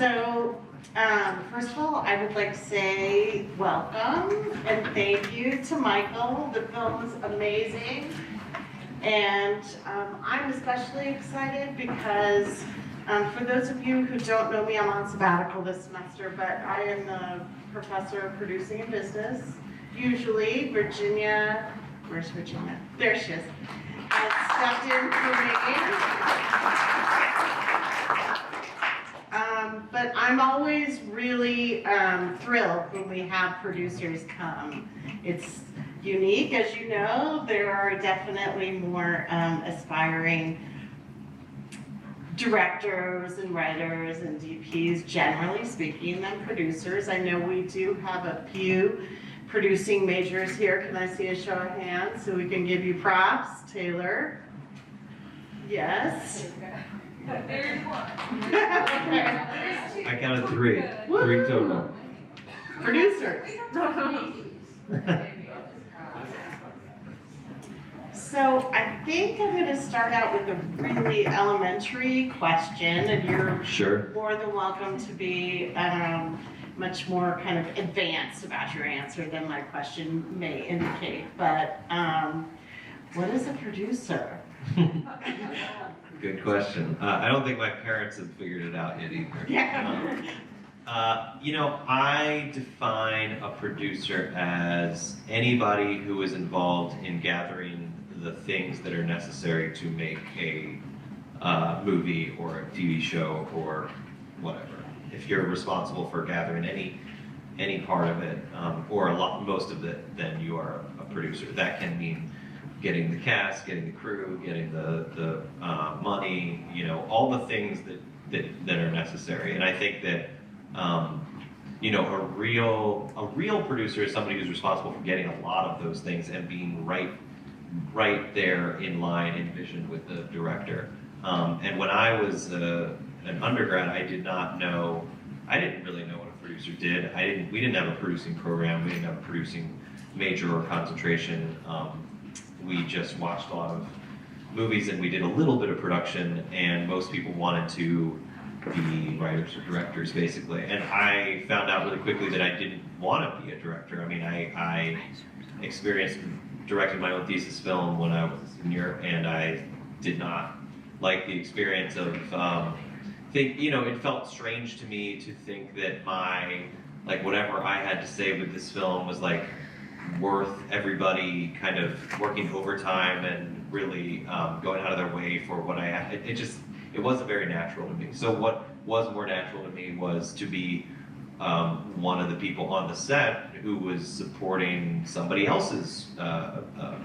So, first of all, I would like to say welcome and thank you to Michael. The film is amazing. And I'm especially excited because for those of you who don't know me, I'm on sabbatical this semester, but I am the professor of producing and business. Usually, Virginia, where's Virginia? There she is. Stepped in for me. But I'm always really thrilled when we have producers come. It's unique, as you know. There are definitely more aspiring directors and writers and DPs, generally speaking, than producers. I know we do have a few producing majors here. Can I see a show of hands so we can give you props? Taylor? Yes? There's one. I counted three. Three total. Producers. So I think I'm going to start out with a really elementary question, and you're Sure. more than welcome to be much more kind of advanced about your answer than my question may indicate. But what is a producer? Good question. I don't think my parents have figured it out yet either. Yeah. I define a producer as anybody who is involved in gathering the things that are necessary to make a movie or a TV show or whatever. If you're responsible for gathering any part of it, or most of it, then you are a producer. That can mean getting the cast, getting the crew, getting the money, all the things that are necessary. And I think that a real producer is somebody who's responsible for getting a lot of those things and being right there in line in vision with the director. And when I was an undergrad, I didn't really know what a producer did. We didn't have a producing program. We didn't have a producing major or concentration. We just watched a lot of movies and we did a little bit of production, and most people wanted to be writers or directors, basically. And I found out really quickly that I didn't want to be a director. I mean, I directed my own thesis film when I was a senior, and I did not like the experience of, it felt strange to me to think that whatever I had to say with this film was worth everybody kind of working overtime and really going out of their way for what I had. It wasn't very natural to me. So what was more natural to me was to be one of the people on the set who was supporting somebody else's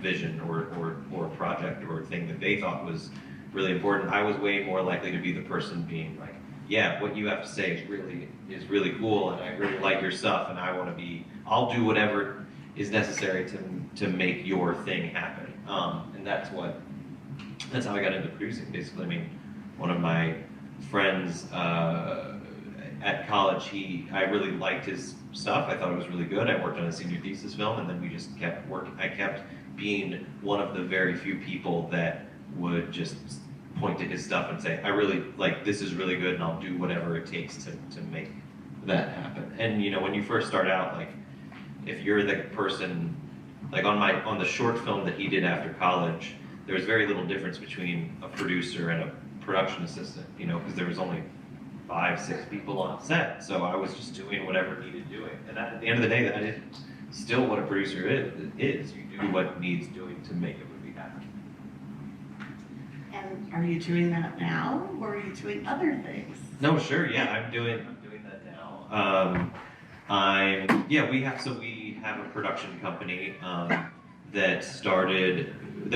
vision or project or thing that they thought was really important. I was way more likely to be the person being like, yeah, what you have to say is really cool, and I really like your stuff, and I'll do whatever is necessary to make your thing happen. And that's how I got into producing, basically. I mean, one of my friends at college, I really liked his stuff. I thought it was really good. I worked on a senior thesis film, and then we just kept working. I kept being one of the very few people that would just point to his stuff and say, I really, this is really good, and I'll do whatever it takes to make that happen. And when you first start out, if you're the person, on the short film that he did after college, there was very little difference between a producer and a production assistant, because there was only 5-6 people on set, so I was just doing whatever needed doing. And at the end of the day, that is still what a producer is. You do what needs doing to make a movie happen. And are you doing that now, or are you doing other things? No, sure, yeah, I'm doing that now. We have a production company that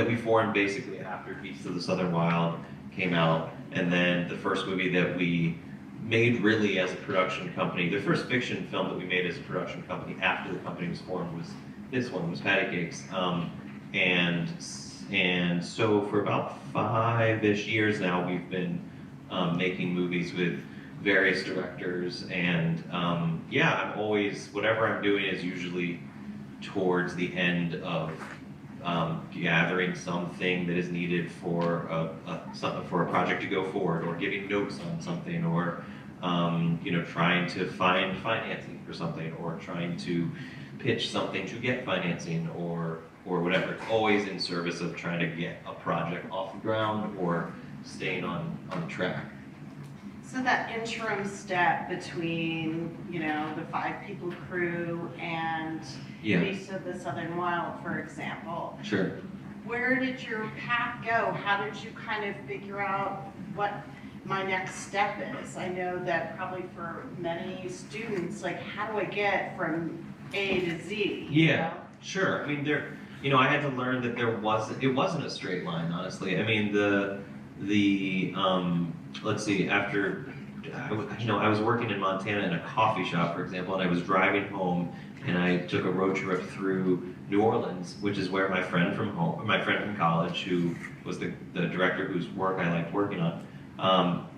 we formed basically after Beasts of the Southern Wild came out, and then the first movie that we made really as a production company, the first fiction film that we made as a production company after the company was formed was this one, was Patti Cakes. And so for about 5-ish years now, we've been making movies with various directors, and I'm always, whatever I'm doing is usually towards the end of gathering something that is needed for a project to go forward, or giving notes on something, or trying to find financing for something, or trying to pitch something to get financing, or whatever. It's always in service of trying to get a project off the ground or staying on track. So that interim step between, the 5-people crew and Yeah, Beast of the Southern Wild, for example, sure. where did your path go? How did you kind of figure out what my next step is? I know that probably for many students, like, how do I get from A to Z? Yeah, sure. I mean, I had to learn that it wasn't a straight line, honestly. I mean, let's see, after, I was working in Montana in a coffee shop, for example, and I was driving home, and I took a road trip through New Orleans, which is where my friend from college, who was the director whose work I liked working on,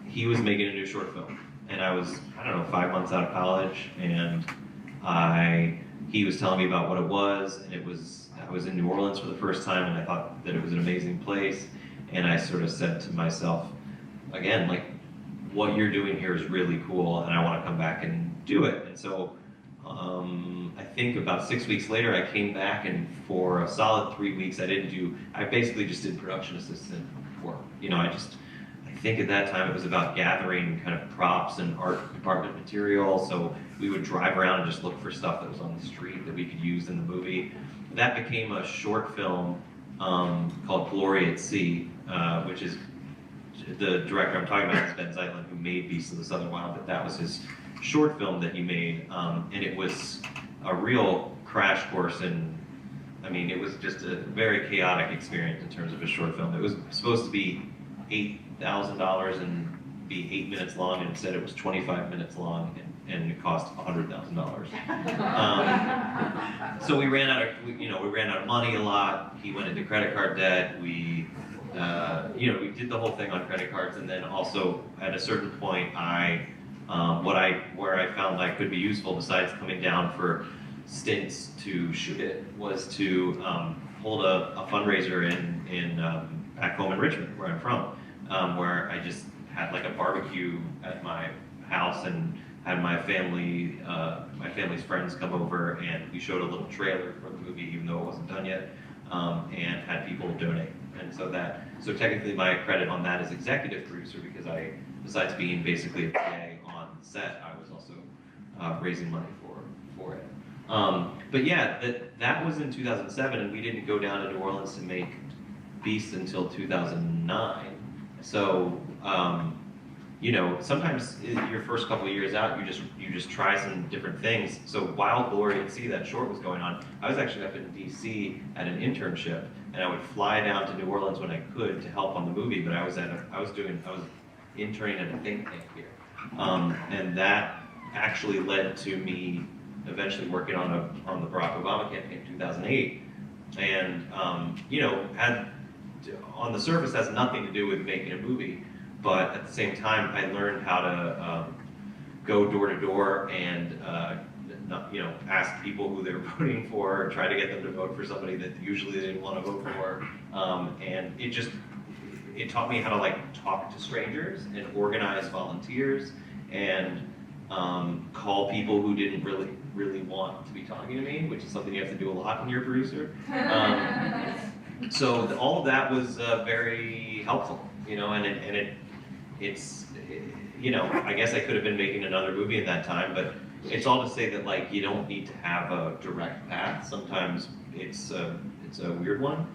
he was making a new short film. And I was, 5 months out of college, and he was telling me about what it was, and I was in New Orleans for the first time, and I thought that it was an amazing place, and I sort of said to myself, again, like, what you're doing here is really cool, and I want to come back and do it. And so I think about 6 weeks later, I came back, and for a solid 3 weeks, I basically just did production assistant work. I think at that time it was about gathering kind of props and art department material, so we would drive around and just look for stuff that was on the street that we could use in the movie. That became a short film called Glory at Sea, which is, the director I'm talking about is Benh, Zeitlin, who made Beasts of the Southern Wild, but that was his short film that he made, and it was a real crash course in, it was just a very chaotic experience in terms of a short film. It was supposed to be $8,000 and be 8 minutes long, and instead it was 25 minutes long, and it cost $100,000. So we ran out of money a lot. He went into credit card debt. We did the whole thing on credit cards, and then also at a certain point, where I found I could be useful besides coming down for stints to shoot it was to hold a fundraiser in back home in Richmond, where I'm from, where I just had like a barbecue at my house and had my family's friends come over, and we showed a little trailer for the movie, even though it wasn't done yet, and had people donate. And so technically my credit on that is executive producer, because besides being basically a PA on set, I was also raising money for it. But yeah, that was in 2007, and we didn't go down to New Orleans to make Beast until 2009. So, sometimes your first couple of years out, you just try some different things. So while Glory at Sea, that short was going on, I was actually up in DC at an internship, and I would fly down to New Orleans when I could to help on the movie. But I was interning at a think tank here, and that actually led to me eventually working on the Barack Obama campaign in 2008, and had on the surface has nothing to do with making a movie, but at the same time I learned how to go door to door and ask people who they're voting for, try to get them to vote for somebody that usually they didn't want to vote for, and it taught me how to talk to strangers and organize volunteers and call people who didn't really want to be talking to me, which is something you have to do a lot when you're a producer. So all of that was very helpful, and it's I guess I could have been making another movie at that time, but it's all to say that you don't need to have a direct path. Sometimes it's a weird one,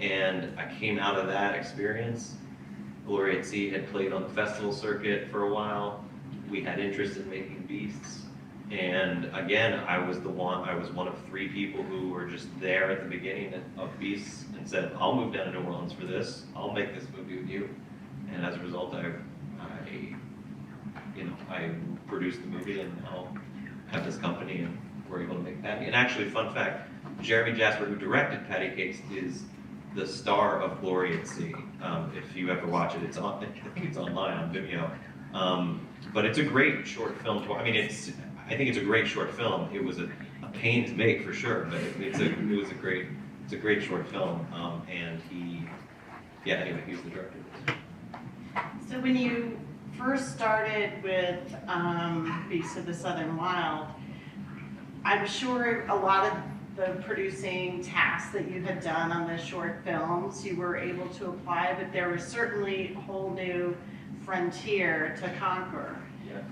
and I came out of that experience. Glory at Sea had played on the festival circuit for a while. We had interest in making Beasts. And again, I was one of 3 people who were just there at the beginning of Beasts and said, I'll move down to New Orleans for this. I'll make this movie with you. And as a result, I produced the movie, and now have this company, and we're able to make Patti. And actually, fun fact, Geremy Jasper, who directed Patti Cake, is the star of Glory at Sea. If you ever watch it, I think it's online on Vimeo. But it's a great short film. I think it's a great short film. It was a pain to make for sure, but it's a great short film. And he's the director. So when you first started with Beasts of the Southern Wild, I'm sure a lot of the producing tasks that you had done on the short films, you were able to apply, but there was certainly a whole new frontier to conquer.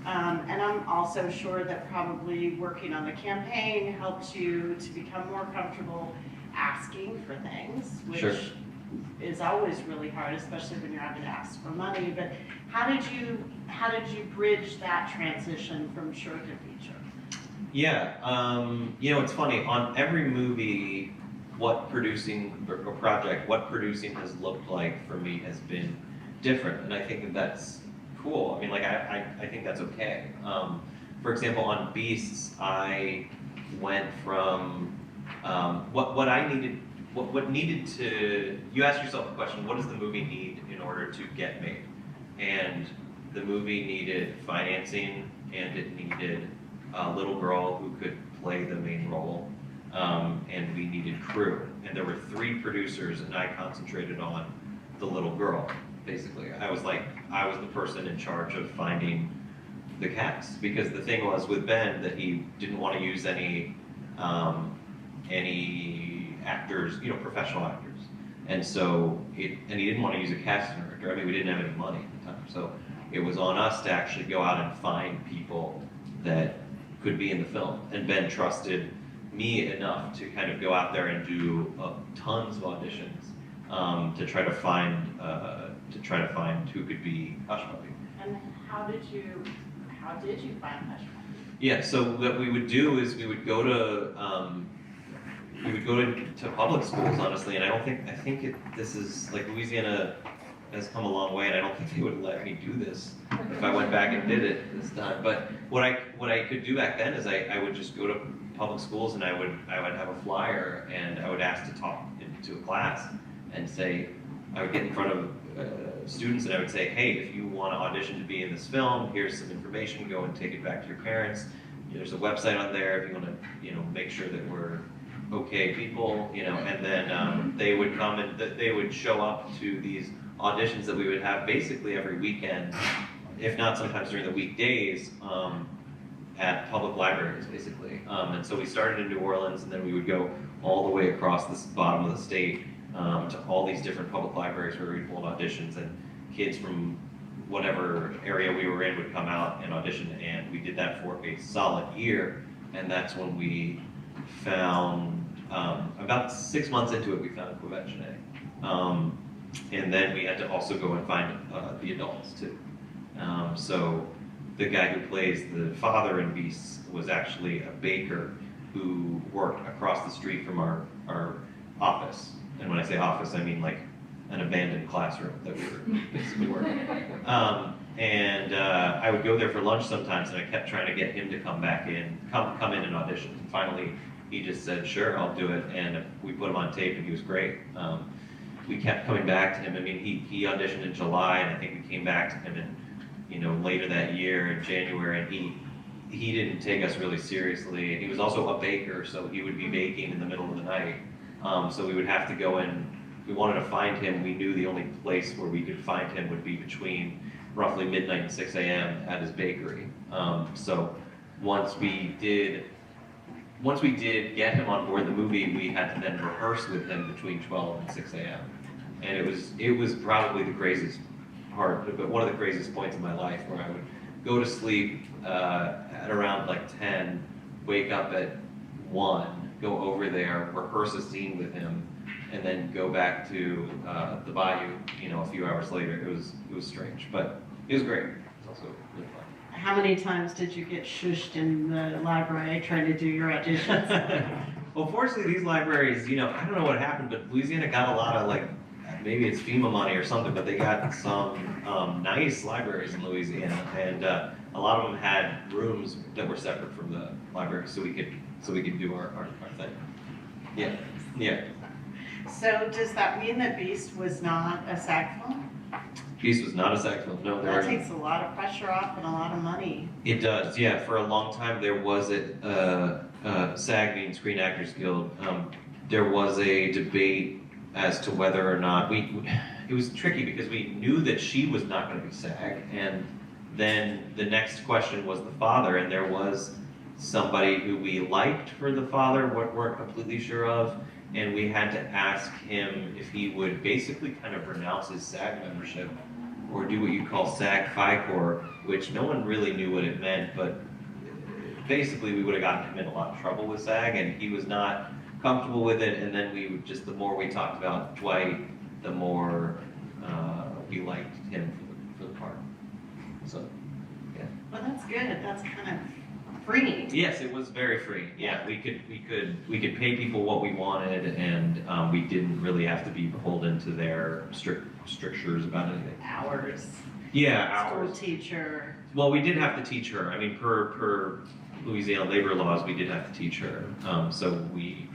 And I'm also sure that probably working on the campaign helped you to become more comfortable asking for things, which Sure. is always really hard, especially when you're having to ask for money. But how did you bridge that transition from short to feature? Yeah, it's funny, on every movie, what producing has looked like for me has been different, and I think that that's cool. I mean, like, I think that's okay. For example, on Beasts, I went from, what needed to, you ask yourself the question, what does the movie need in order to get made? And the movie needed financing, and it needed a little girl who could play the main role, and we needed crew. And there were 3 producers, and I concentrated on the little girl, basically. I was the person in charge of finding the cast, because the thing was with Benh that he didn't want to use any actors, professional actors. And so, he didn't want to use a casting director. I mean, we didn't have any money at the time. So it was on us to actually go out and find people that could be in the film. And Benh trusted me enough to kind of go out there and do tons of auditions to try to find who could be Hush Puppy. And how did you find Hush Puppy? Yeah, so what we would do is we would go to public schools, honestly, and I think this is, like, Louisiana has come a long way, and I don't think they would let me do this if I went back and did it this time. But what I could do back then is I would just go to public schools, and I would have a flyer, and I would ask to talk into a class and say, I would get in front of students, and I would say, hey, if you want to audition to be in this film, here's some information, go and take it back to your parents. There's a website on there if you want to, make sure that we're okay people, and then they would come and they would show up to these auditions that we would have basically every weekend, if not sometimes during the weekdays, at public libraries, basically. And so we started in New Orleans, and then we would go all the way across this bottom of the state to all these different public libraries where we'd hold auditions, and kids from whatever area we were in would come out and audition, and we did that for a solid year, and that's when we found, about 6 months into it, we found Quebec Chenet. And then we had to also go and find the adults too. So the guy who plays the father in Beasts was actually a baker who worked across the street from our office. And when I say office, I mean like an abandoned classroom that we were basically working. And I would go there for lunch sometimes, and I kept trying to get him to come in and audition. And finally, he just said, sure, I'll do it. And we put him on tape, and he was great. We kept coming back to him. I mean, he auditioned in July, and I think we came back to him in, later that year in January, and he didn't take us really seriously. And he was also a baker, so he would be baking in the middle of the night. So we would have to go in. We wanted to find him. We knew the only place where we could find him would be between roughly midnight and 6 a.m. at his bakery. So once we did get him on board the movie, we had to then rehearse with him between 12 and 6 a.m. And it was probably the craziest part, but one of the craziest points in my life, where I would go to sleep at around like 10, wake up at 1, go over there, rehearse a scene with him, and then go back to the bayou, a few hours later. It was strange, but it was great. It was also really fun. How many times did you get shushed in the library trying to do your auditions? Well, fortunately, these libraries, I don't know what happened, but Louisiana got a lot of, maybe it's FEMA money or something, but they got some nice libraries in Louisiana, and a lot of them had rooms that were separate from the library, so we could do our thing. Yeah. So does that mean that Beast was not a SAG film? Beast was not a SAG film. No, That takes a lot of pressure off and a lot of money. It does, yeah. For a long time, there was SAG, being Screen Actors Guild. There was a debate as to whether or not it was tricky, because we knew that she was not going to be SAG, and then the next question was the father, and there was somebody who we liked for the father, weren't completely sure of, and we had to ask him if he would basically kind of renounce his SAG membership or do what you call SAG FICOR, which no one really knew what it meant, but basically we would have gotten him in a lot of trouble with SAG, and he was not comfortable with it, and then we would just, the more we talked about Dwight, the more we liked him for the part. So, yeah. Well, that's good. That's kind of free. Yes, it was very free. Yeah, we could pay people what we wanted, and we didn't really have to be beholden to their strictures about anything. Hours. Yeah, hours. School teacher. Well, we did have to teach her. I mean, per Louisiana labor laws, we did have to teach her. So we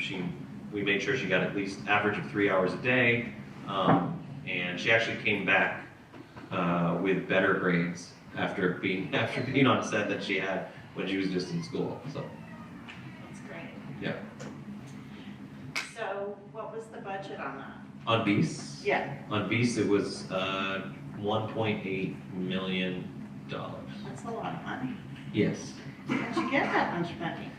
made sure she got at least average of 3 hours a day, and she actually came back with better grades after being on set than she had when she was just in school. So That's great. yeah. So what was the budget on that? On Beast? Yeah. On Beast, it was $1.8 million. That's a lot of money. Yes. How'd you get that much money?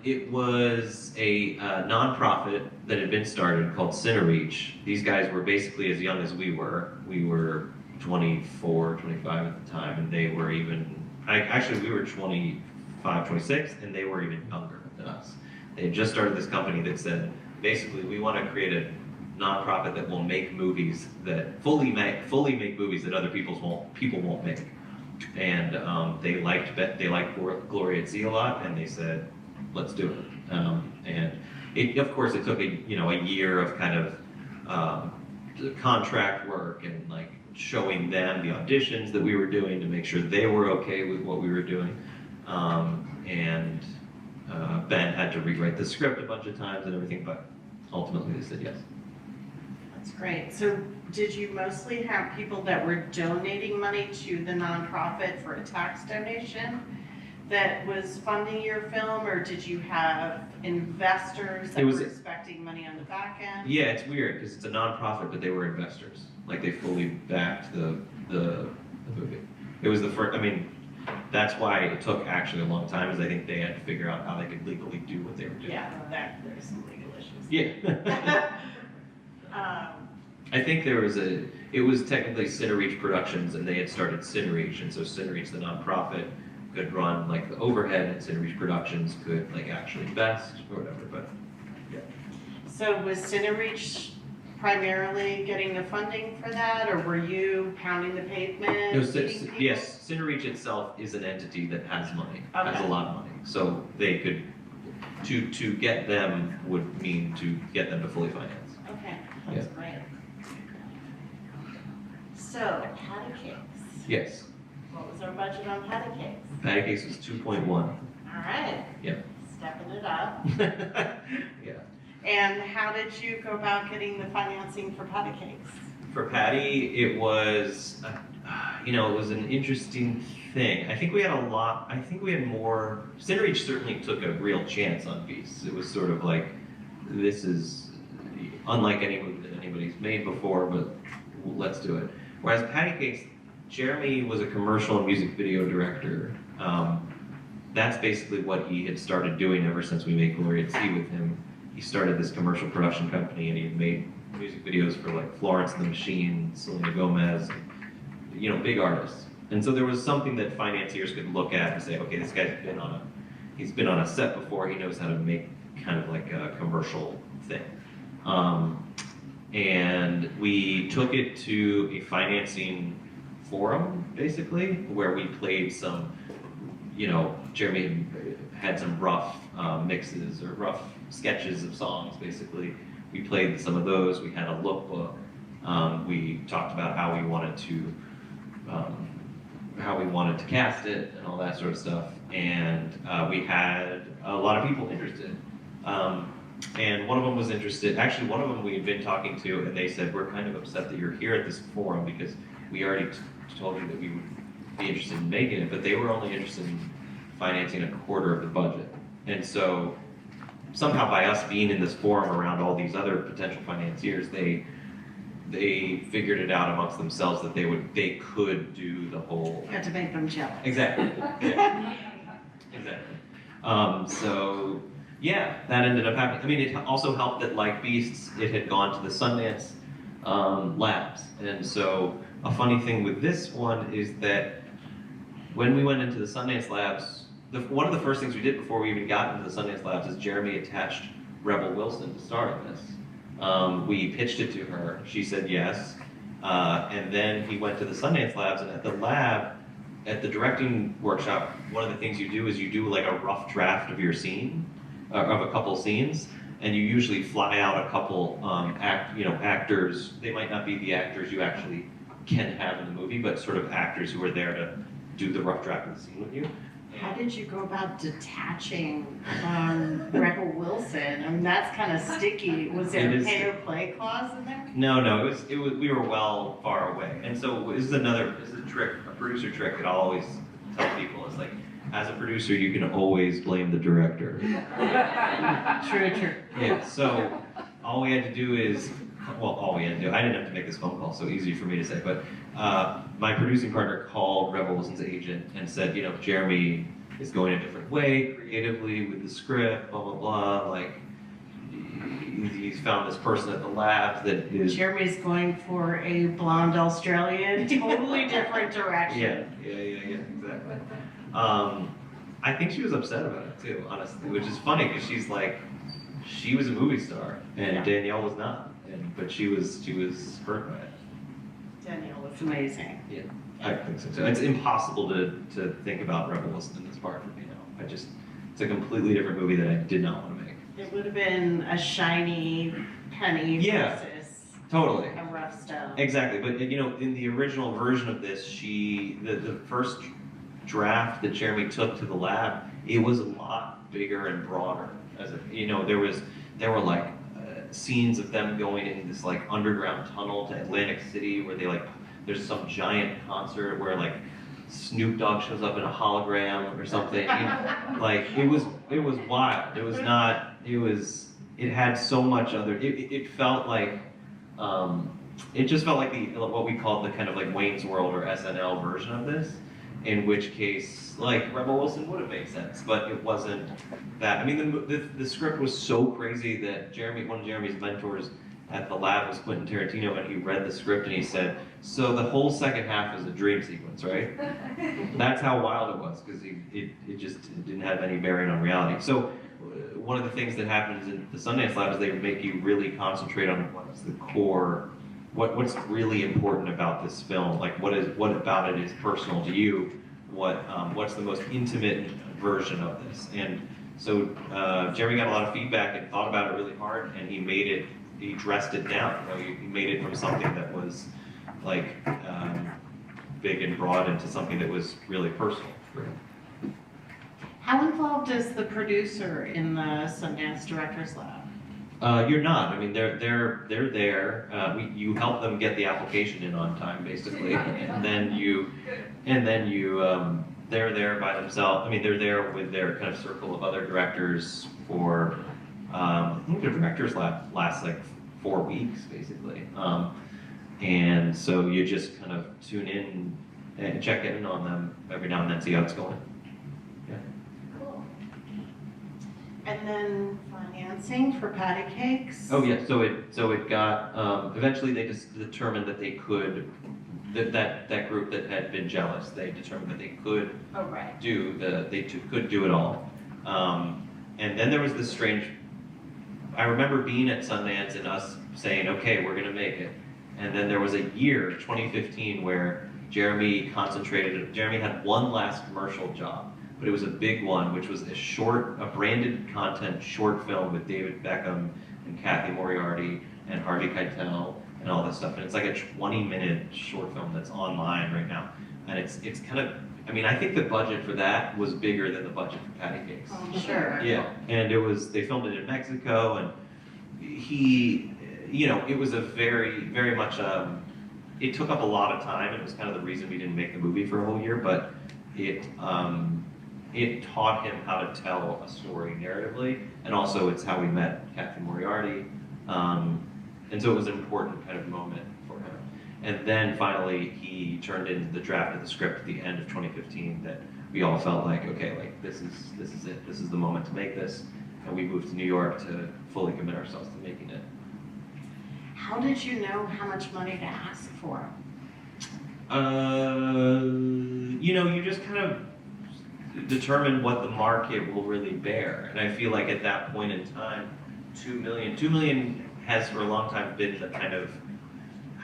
It was a nonprofit that had been started called CineReach. These guys were basically as young as we were. We were 24, 25 at the time, and they were even, actually we were 25, 26, and they were even younger than us. They had just started this company that said, basically, we want to create a nonprofit that will make movies that fully make movies that other people won't make. And they liked Gloria Z a lot, and they said, let's do it. And of course, it took a year of kind of contract work and like showing them the auditions that we were doing to make sure they were okay with what we were doing. And Ben had to rewrite the script a bunch of times and everything, but ultimately they said yes. That's great. So did you mostly have people that were donating money to the nonprofit for a tax donation that was funding your film, or did you have investors that were expecting money on the back end? Yeah, it's weird because it's a nonprofit, but they were investors. Like they fully backed the movie. It was the first. I mean, that's why it took actually a long time, is I think they had to figure out how they could legally do what they were doing. Yeah, there's some legal issues. Yeah. I think it was technically CineReach Productions, and they had started CineReach, and so CineReach, the nonprofit, could run like the overhead, and CineReach Productions could like actually invest or whatever. But yeah. So was CineReach primarily getting the funding for that, or were you pounding the pavement? No, meeting people? yes, CineReach itself is an entity that has money, Okay. has a lot of money, so they could to get them would mean to get them to fully finance. Okay, that's great. So, Patti Cakes. Yes. What was our budget on Patti Cakes? Patti Cakes was 2.1. All right. Yep. Stepping it up. Yeah. And how did you go about getting the financing for Patti Cakes? For Patti, it was, it was an interesting thing. I think we had more. CineReach certainly took a real chance on Beasts. It was sort of like, this is unlike any movie that anybody's made before, but let's do it. Whereas Patti Cakes, Geremy was a commercial and music video director. That's basically what he had started doing ever since we made Gloria Z with him. He started this commercial production company, and he had made music videos for like Florence and the Machine, Selena Gomez, big artists. And so there was something that financiers could look at and say, okay, this guy's been on a set before. He knows how to make kind of like a commercial thing. And we took it to a financing forum, basically, where we played some, Geremy had some rough mixes or rough sketches of songs, basically. We played some of those. We had a lookbook. We talked about how we wanted to cast it and all that sort of stuff. And we had a lot of people interested. And one of them was interested, actually one of them we had been talking to, and they said, we're kind of upset that you're here at this forum because we already told you that we would be interested in making it, but they were only interested in financing a quarter of the budget. And so somehow by us being in this forum around all these other potential financiers, they they figured it out amongst themselves that they could do the whole. You had to make them jealous. Exactly. Yeah. Exactly. So yeah, that ended up happening. I mean, it also helped that, like Beasts, it had gone to the Sundance labs, and so a funny thing with this one is that when we went into the Sundance labs, one of the first things we did before we even got into the Sundance labs is Geremy attached Rebel Wilson to star in this. We pitched it to her. She said yes. And then he went to the Sundance labs, and at the lab, at the directing workshop, one of the things you do is you do like a rough draft of your scene, of a couple scenes, and you usually fly out a couple actors. They might not be the actors you actually can have in the movie, but sort of actors who are there to do the rough draft of the scene with you. How did you go about detaching Rebel Wilson? I mean, that's kind of sticky. Was there a pay or play clause in there? No, it was, we were well far away. And so this is a trick, a producer trick that I'll always tell people is like, as a producer, you can always blame the director. True. Yeah, so all we had to do is, I didn't have to make this phone call, so easy for me to say, but my producing partner called Rebel Wilson's agent and said, Geremy is going a different way creatively with the script, blah, blah, blah, like, he's found this person at the lab that is... Jeremy's going for a blonde Australian, totally different direction. Yeah, exactly. I think she was upset about it too, honestly, which is funny because she was a movie star and Danielle was not, but she was hurt by it. Danielle was amazing. Yeah, I think so too. It's impossible to think about Rebel Wilson in this part for me now. It's a completely different movie that I did not want to make. It would have been a shiny penny versus totally a rough stone. Exactly, but in the original version of this, the first draft that Geremy took to the lab, it was a lot bigger and broader. There were like scenes of them going in this like underground tunnel to Atlantic City where there's some giant concert where like Snoop Dogg shows up in a hologram or something. It was wild. It had so much other, it felt like, it just felt like what we called the kind of like Wayne's World or SNL version of this, in which case, like, Rebel Wilson would have made sense, but it wasn't that. I mean, the script was so crazy that one of Jeremy's mentors at the lab was Quentin Tarantino, and he read the script and he said, so the whole second half is a dream sequence, right? That's how wild it was, because it didn't have any bearing on reality. So one of the things that happens in the Sundance Lab is they make you really concentrate on what's the core, what's really important about this film, like what about it is personal to you, what's the most intimate version of this. And so Geremy got a lot of feedback and thought about it really hard, and he dressed it down. He made it from something that was like big and broad into something that was really personal for him. How involved is the producer in the Sundance Directors Lab? You're not. I mean, they're there. You help them get the application in on time, basically, and then they're there by themselves. I mean, they're there with their kind of circle of other directors for. I think the Directors Lab lasts like 4 weeks, basically, and so you just kind of tune in and check in on them every now and then, see how it's going. Yeah. Cool. And then financing for Patti Cakes? Oh yeah, so it got, eventually they just determined that they could, that group that had been jealous, they determined that they could could do it all. And then there was this strange, I remember being at Sundance and us saying, okay, we're gonna make it. And then there was a year, 2015, where Geremy had one last commercial job, but it was a big one, which was a branded content short film with David Beckham and Kathy Moriarty and Harvey Keitel and all this stuff. And it's like a 20-minute short film that's online right now. And it's kind of, I mean, I think the budget for that was bigger than the budget for Patti Cakes. Oh, sure. Yeah, and they filmed it in Mexico, and it was a very, very much, it took up a lot of time. It was kind of the reason we didn't make the movie for a whole year, but it taught him how to tell a story narratively, and also it's how we met Kathy Moriarty, and so it was an important kind of moment And then finally, he turned in the draft of the script at the end of 2015 that we all felt like, okay, like this is it. This is the moment to make this. And we moved to New York to fully commit ourselves to making it. How did you know how much money to ask for? You know, you just kind of determine what the market will really bear. And I feel like at that point in time, 2 million has for a long time been the kind of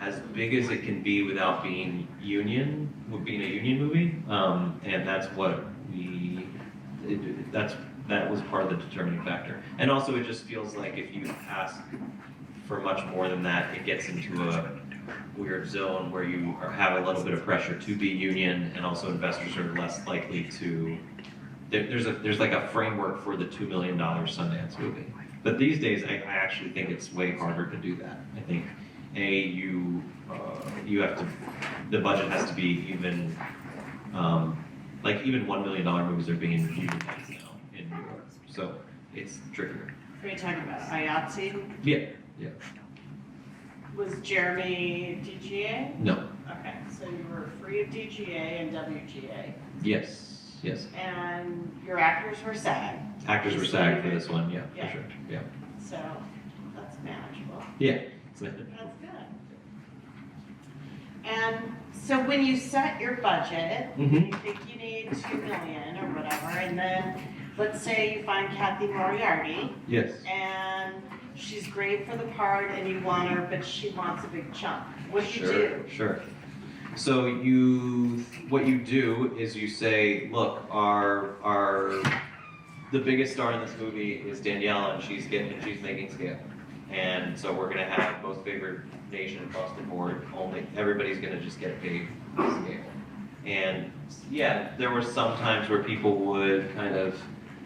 as big as it can be without being a union movie. And that's what that was part of the determining factor. And also it just feels like if you ask for much more than that, it gets into a weird zone where you have a little bit of pressure to be union, and also investors are less likely to. There's like a framework for the $2 million Sundance movie, but these days I actually think it's way harder to do that. I think you have to, the budget has to be even like even $1 million movies are being unionized now in New York, so it's trickier. Are you talking about IATSE? Yeah. Was Geremy DGA? No. Okay, so you were free of DGA and WGA. Yes. And your actors were SAG. Actors were SAG for this one, yeah, Yeah. for sure, yeah. So that's manageable. Yeah. That's good. And so when you set your budget, Mm-hmm. you think you need 2 million or whatever, and then let's say you find Kathy Moriarty, Yes. and she's great for the part, and you want her, but she wants a big chunk. What do you do? Sure. So what you do is you say, look, the biggest star in this movie is Danielle, and she's making scale, and so we're gonna have most favored nation across the board. Everybody's gonna just get paid scale. And yeah, there were some times where people would kind of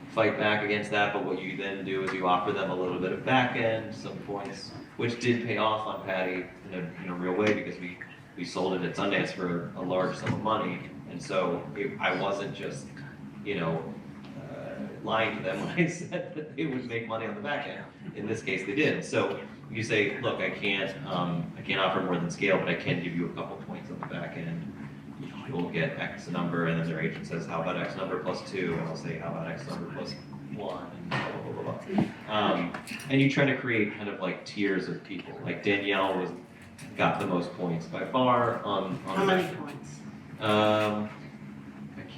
fight back against that, but what you then do is you offer them a little bit of back end, some points, which did pay off on Patti in a real way, because we sold it at Sundance for a large sum of money, and so I wasn't just, lying to them when I said that they would make money on the back end. In this case, they did. So you say, look, I can't offer more than scale, but I can give you a couple points on the back end. You'll get X number, and then their agent says, how about X number plus 2? And I'll say, how about X number plus 1? And blah, blah, blah, blah, blah. And you try to create kind of like tiers of people. Like Danielle got the most points by far on How many points? I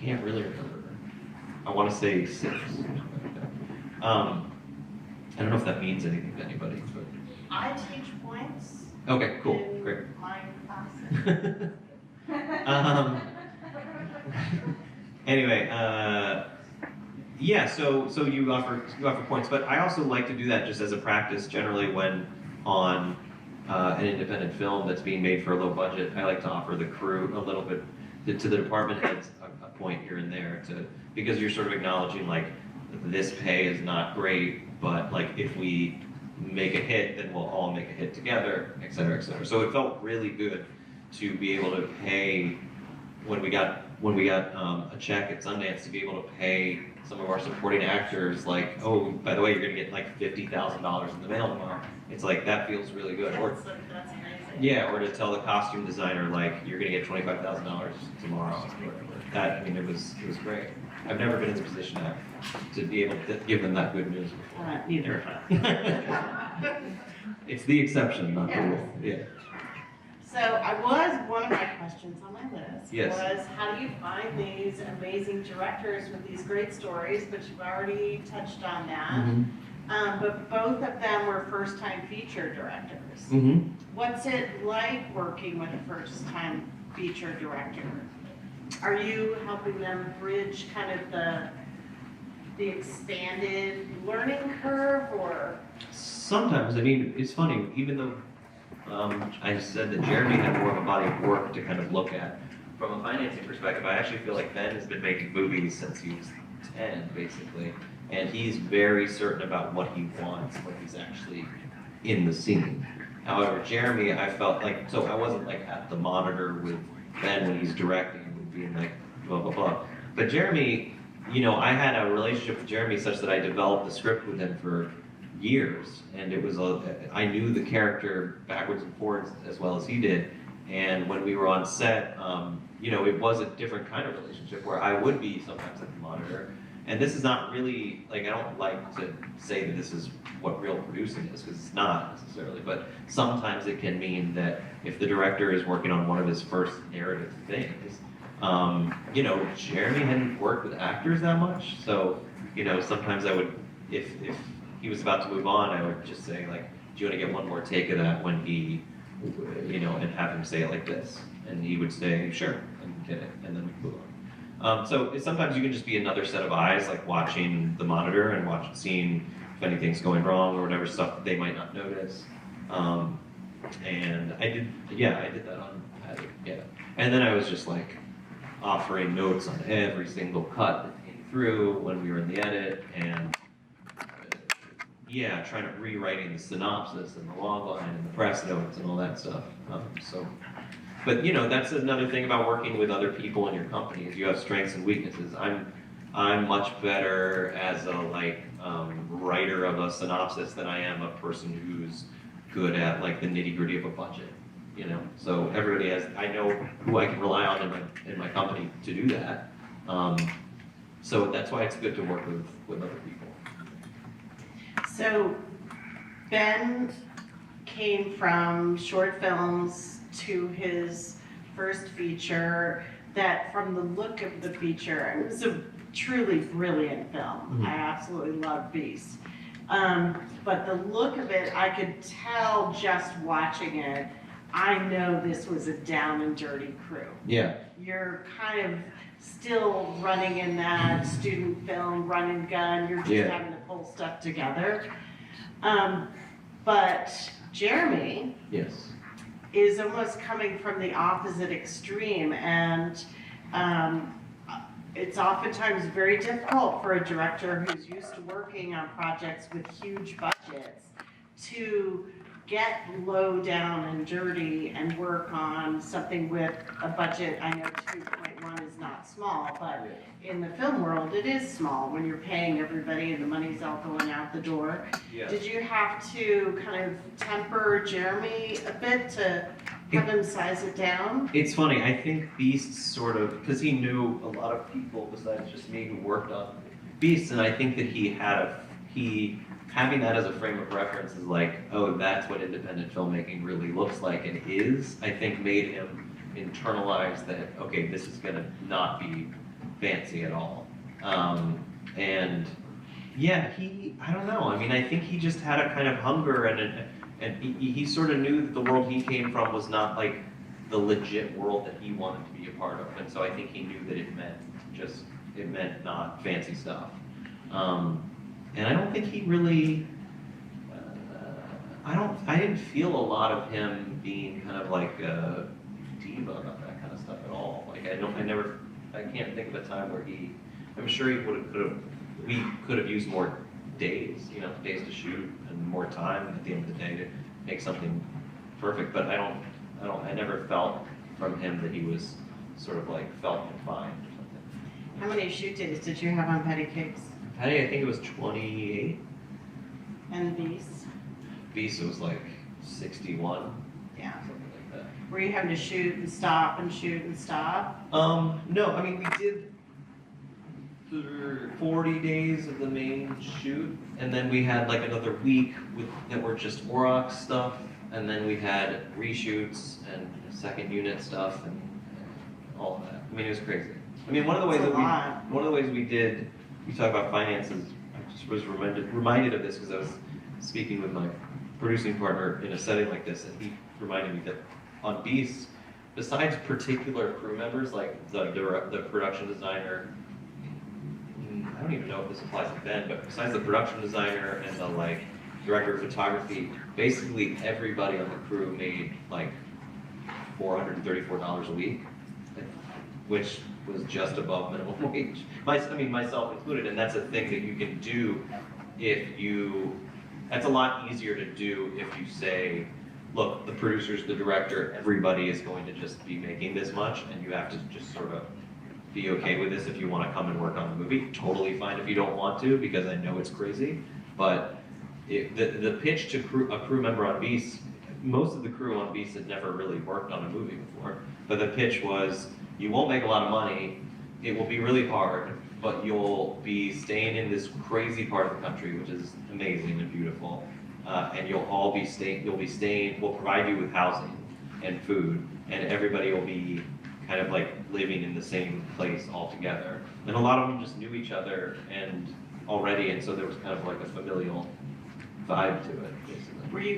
can't really remember. I want to say 6. I don't know if that means anything to anybody, but. I teach points. Okay, cool, in great. my classes. Anyway, yeah. So you offer points, but I also like to do that just as a practice. Generally, when on an independent film that's being made for a low budget, I like to offer the crew a little bit to the department heads a point here and there because you're sort of acknowledging like this pay is not great, but like if we make a hit, then we'll all make a hit together, et cetera, et cetera. So it felt really good to be able to pay when we got a check at Sundance to be able to pay some of our supporting actors like, oh, by the way, you're gonna get like $50,000 in the mail tomorrow. It's like that feels really good. That's amazing. Yeah, or to tell the costume designer like you're gonna get $25,000 tomorrow. Or whatever. That it was great. I've never been in this position to be able to give them that good news before. Neither of us. It's the exception, not the rule. Yeah. So one of my questions on my list Yes. was, how do you find these amazing directors with these great stories, but you've already touched on that. Mm-hmm. But both of them were first-time feature directors. Mm-hmm. What's it like working with a first-time feature director? Are you helping them bridge kind of the expanded learning curve, or? Sometimes, I mean, it's funny, even though I said that Geremy had more of a body of work to kind of look at. From a financing perspective, I actually feel like Benh has been making movies since he was 10, basically. And he's very certain about what he wants when he's actually in the scene. However, Geremy, I felt like, so I wasn't like at the monitor with Benh when he's directing and being like, blah, blah, blah. But Geremy, I had a relationship with Geremy such that I developed the script with him for years, and it was I knew the character backwards and forwards as well as he did, And when we were on set, you know, it was a different kind of relationship where I would be sometimes at the monitor. And this is not really, like, I don't like to say that this is what real producing is, because it's not necessarily, but sometimes it can mean that if the director is working on one of his first narrative things, you know, Geremy hadn't worked with actors that much, so, you know, sometimes I would, if he was about to move on, I would just say, like, do you want to get one more take of that when he, you know, and have him say it like this? And he would say, sure, and get it, and then we move on. So sometimes you can just be another set of eyes, like watching the monitor and seeing if anything's going wrong or whatever stuff that they might not notice. And I did that on Patti, yeah. And then I was just like offering notes on every single cut that came through when we were in the edit, and yeah, trying to rewriting the synopsis and the log line and the press notes and all that stuff. But you know, that's another thing about working with other people in your company is you have strengths and weaknesses. I'm much better as a writer of a synopsis than I am a person who's good at like the nitty gritty of a budget. You know, so everybody has. I know who I can rely on in my company to do that. So that's why it's good to work with other people. So Ben came from short films to his first feature that from the look of the feature, it was a truly brilliant film. I absolutely love Beast. But the look of it, I could tell just watching it, I know this was a down and dirty crew. Yeah. You're kind of still running in that student film, run and gun, you're just having to pull stuff together. But Geremy, yes, is almost coming from the opposite extreme, and it's oftentimes very difficult for a director who's used to working on projects with huge budgets to get low down and dirty and work on something with a budget. I know 2.1 is not small, but in the film world it is small when you're paying everybody and the money's all going out the door. yeah. Did you have to kind of temper Geremy a bit to have him size it down? It's funny, I think Beast sort of, because he knew a lot of people besides just me who worked on Beast, and I think that having that as a frame of reference is like, oh, that's what independent filmmaking really looks like and is, I think made him internalize that, okay, this is gonna not be fancy at all. And yeah, I don't know, I mean, I think he just had a kind of hunger and he sort of knew that the world he came from was not like the legit world that he wanted to be a part of. And so I think he knew that it meant not fancy stuff. And I don't think he really, I didn't feel a lot of him being kind of like a diva about that kind of stuff at all. Like I can't think of a time where I'm sure we could have used more days to shoot and more time at the end of the day to make something perfect. But I never felt from him that he was sort of like felt confined or something. How many shoot days did you have on Patti Cakes? Patti, I think it was 28. And Beast? Beast was like 61. Yeah. Something like that. Were you having to shoot and stop and shoot and stop? No, I mean, we did 40 days of the main shoot, and then we had like another week that were just Aurochs stuff, and then we had reshoots and second unit stuff and all of that. I mean, it was crazy. I mean, one of the ways we did, we talk about finances, I just was reminded of this because I was speaking with my producing partner in a setting like this, and he reminded me that on Beast, besides particular crew members like the production designer, I don't even know if this applies to Ben, but besides the production designer and the like director of photography, basically everybody on the crew made like $434 a week, which was just above minimum wage. Myself included, and that's a thing that you can do that's a lot easier to do if you say, look, the producers, the director, everybody is going to just be making this much, and you have to just sort of be okay with this if you want to come and work on the movie. Totally fine if you don't want to, because I know it's crazy. But the pitch to a crew member on Beast most of the crew on Beast had never really worked on a movie before, but the pitch was, you won't make a lot of money, it will be really hard, but you'll be staying in this crazy part of the country, which is amazing and beautiful, and you'll be staying, we'll provide you with housing and food, and everybody will be kind of like living in the same place all together. And a lot of them just knew each other and so there was kind of like a familial vibe to it, basically.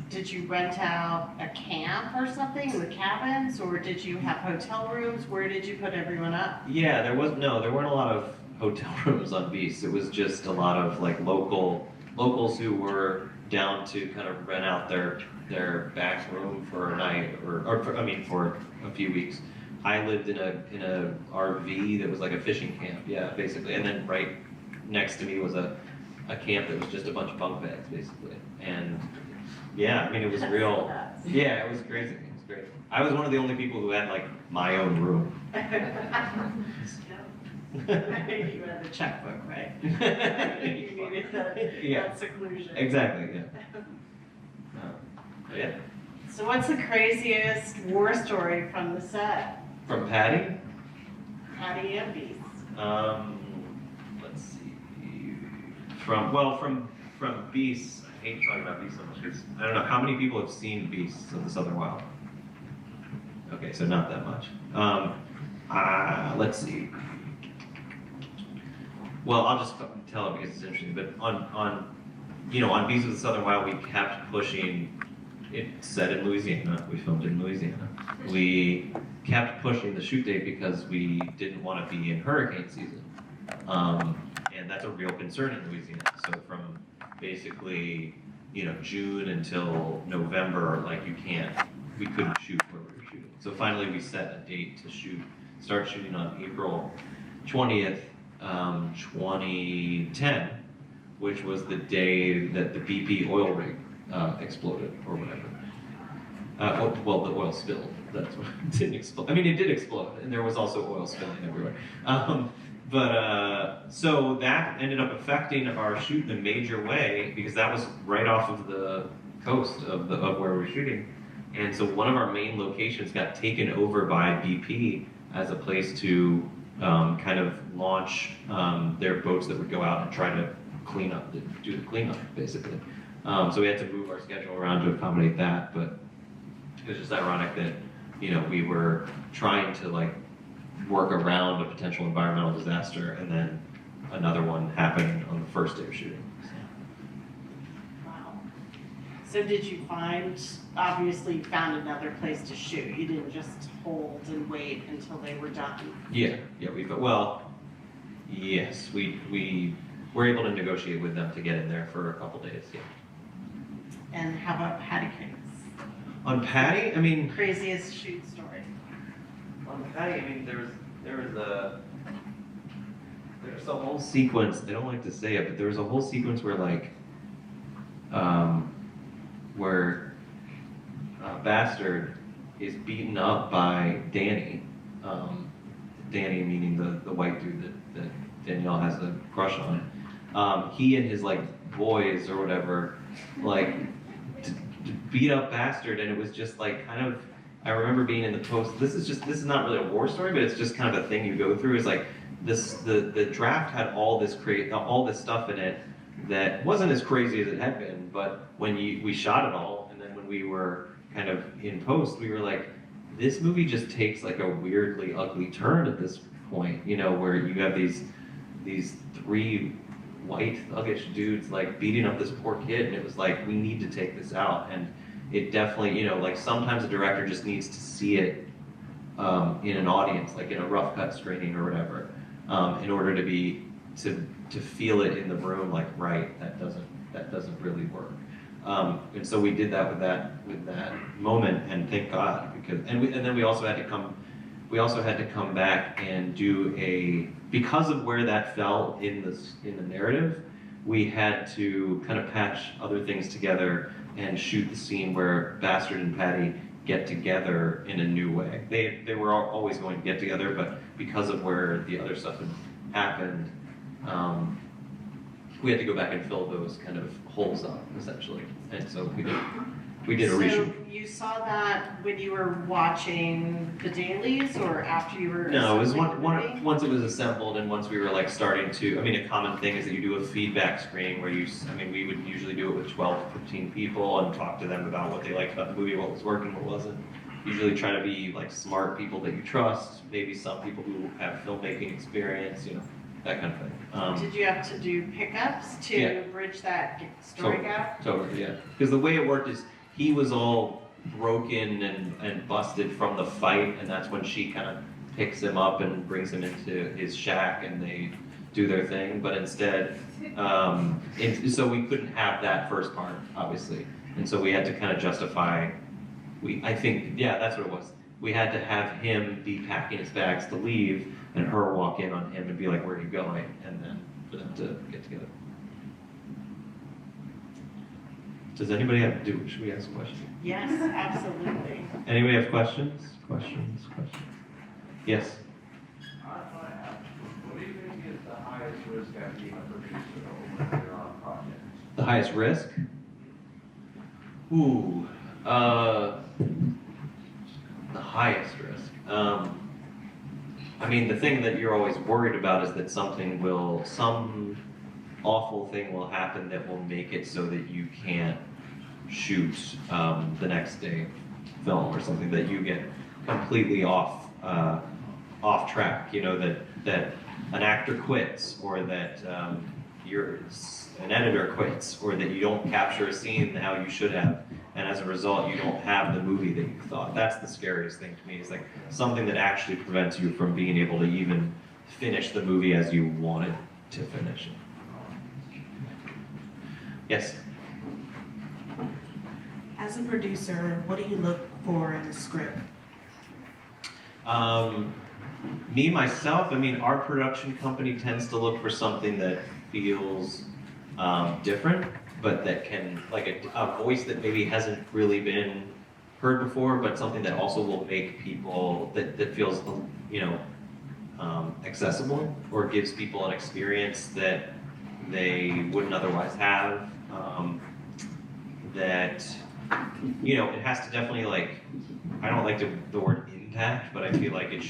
Did you rent out a camp or something with cabins, or did you have hotel rooms? Where did you put everyone up? Yeah, there weren't a lot of hotel rooms on Beast. It was just a lot of like locals who were down to kind of rent out their back room for a night, for a few weeks. I lived in a RV that was like a fishing camp, yeah, basically. And then right next to me was a camp that was just a bunch of bunk beds, basically. And yeah, I mean, it was real. Yeah, it was crazy. It was great. I was one of the only people who had like my own room. You had the checkbook, right? You needed that seclusion. Exactly, yeah. So what's the craziest war story from the set? From Patti? Patti and Beast. Let's see. From Beasts, I hate talking about Beasts so much because I don't know how many people have seen Beasts of the Southern Wild. Okay, so not that much. Let's see. Well, I'll just tell it because it's interesting. But on Beasts of the Southern Wild, we kept pushing. It's set in Louisiana. We filmed in Louisiana. We kept pushing the shoot date because we didn't want to be in hurricane season. And that's a real concern in Louisiana. So from basically, June until November, like we couldn't shoot where we were shooting. So finally we set a date to start shooting on April 20th, 2010, which was the day that the BP oil rig exploded or whatever. Well, the oil spilled. That's what it didn't explode. I mean, it did explode, and there was also oil spilling everywhere. So that ended up affecting our shoot in a major way because that was right off of the coast of where we were shooting, and so one of our main locations got taken over by BP as a place to kind of launch their boats that would go out and try to do the cleanup, basically. So we had to move our schedule around to accommodate that, but it was just ironic that, we were trying to like work around a potential environmental disaster and then another one happening on the first day of shooting. Wow. So did you obviously you found another place to shoot. You didn't just hold and wait until they were done. Yeah, yes, we were able to negotiate with them to get in there for a couple days, yeah. And how about Patti Cake? On Patti, I mean... Craziest shoot story. On Patti, I mean, there was a whole sequence, I don't like to say it, but there was a whole sequence where like, Bastard is beaten up by Danny. Danny meaning the white dude that Danielle has a crush on. He and his like boys or whatever, like, beat up Bastard, and it was just like kind of, I remember being in the post, this is not really a war story, but it's just kind of a thing you go through, is like the draft had all this stuff in it that wasn't as crazy as it had been, but when we shot it all, and then when we were kind of in post, we were like, this movie just takes like a weirdly ugly turn at this point, where you have these three white thuggish dudes like beating up this poor kid, and it was like, we need to take this out. And it definitely, like sometimes a director just needs to see it in an audience, like in a rough cut screening or whatever, in order to feel it in the room, like, right, that doesn't really work. And so we did that with that moment, and thank God, and then we also had to come back and do because of where that fell in the narrative, we had to kind of patch other things together and shoot the scene where Bastard and Patti get together in a new way. They were always going to get together, but because of where the other stuff had happened, we had to go back and fill those kind of holes up, essentially. And so we did. We did a reshoot. So you saw that when you were watching the dailies or after you were? No, it was assembling the movie? once it was assembled and once we were like starting to, I mean, a common thing is that you do a feedback screening where we would usually do it with 12, 15 people and talk to them about what they liked about the movie, what was working, what wasn't. Usually try to be like smart people that you trust, maybe some people who have filmmaking experience, that kind of thing. Did you have to do pickups to Yeah. bridge that story gap? Totally, yeah. Because the way it worked is he was all broken and busted from the fight, and that's when she kind of picks him up and brings him into his shack and they do their thing. But instead, so we couldn't have that first part, obviously. And so we had to kind of justify, that's what it was. We had to have him be packing his bags to leave and her walk in on him and be like, where are you going? And then for them to get together. Does anybody should we ask a question? Yes, absolutely. Anybody have questions? Questions? Yes? What do you think is the highest risk at being a producer when you're on a project? The highest risk? Ooh, the highest risk. I mean, the thing that you're always worried about is that some awful thing will happen that will make it so that you can't shoot the next day film or something, that you get completely off track, that an actor quits or that an editor quits or that you don't capture a scene how you should have, and as a result you don't have the movie that you thought. That's the scariest thing to me, is like something that actually prevents you from being able to even finish the movie as you wanted to finish it. Yes? As a producer, what do you look for in a script? Myself, our production company tends to look for something that feels different, but that can, like a voice that maybe hasn't really been heard before, but something that also will make people, that feels, accessible, or gives people an experience that they wouldn't otherwise have. That, it has to definitely, I don't like the word impact, but I feel like you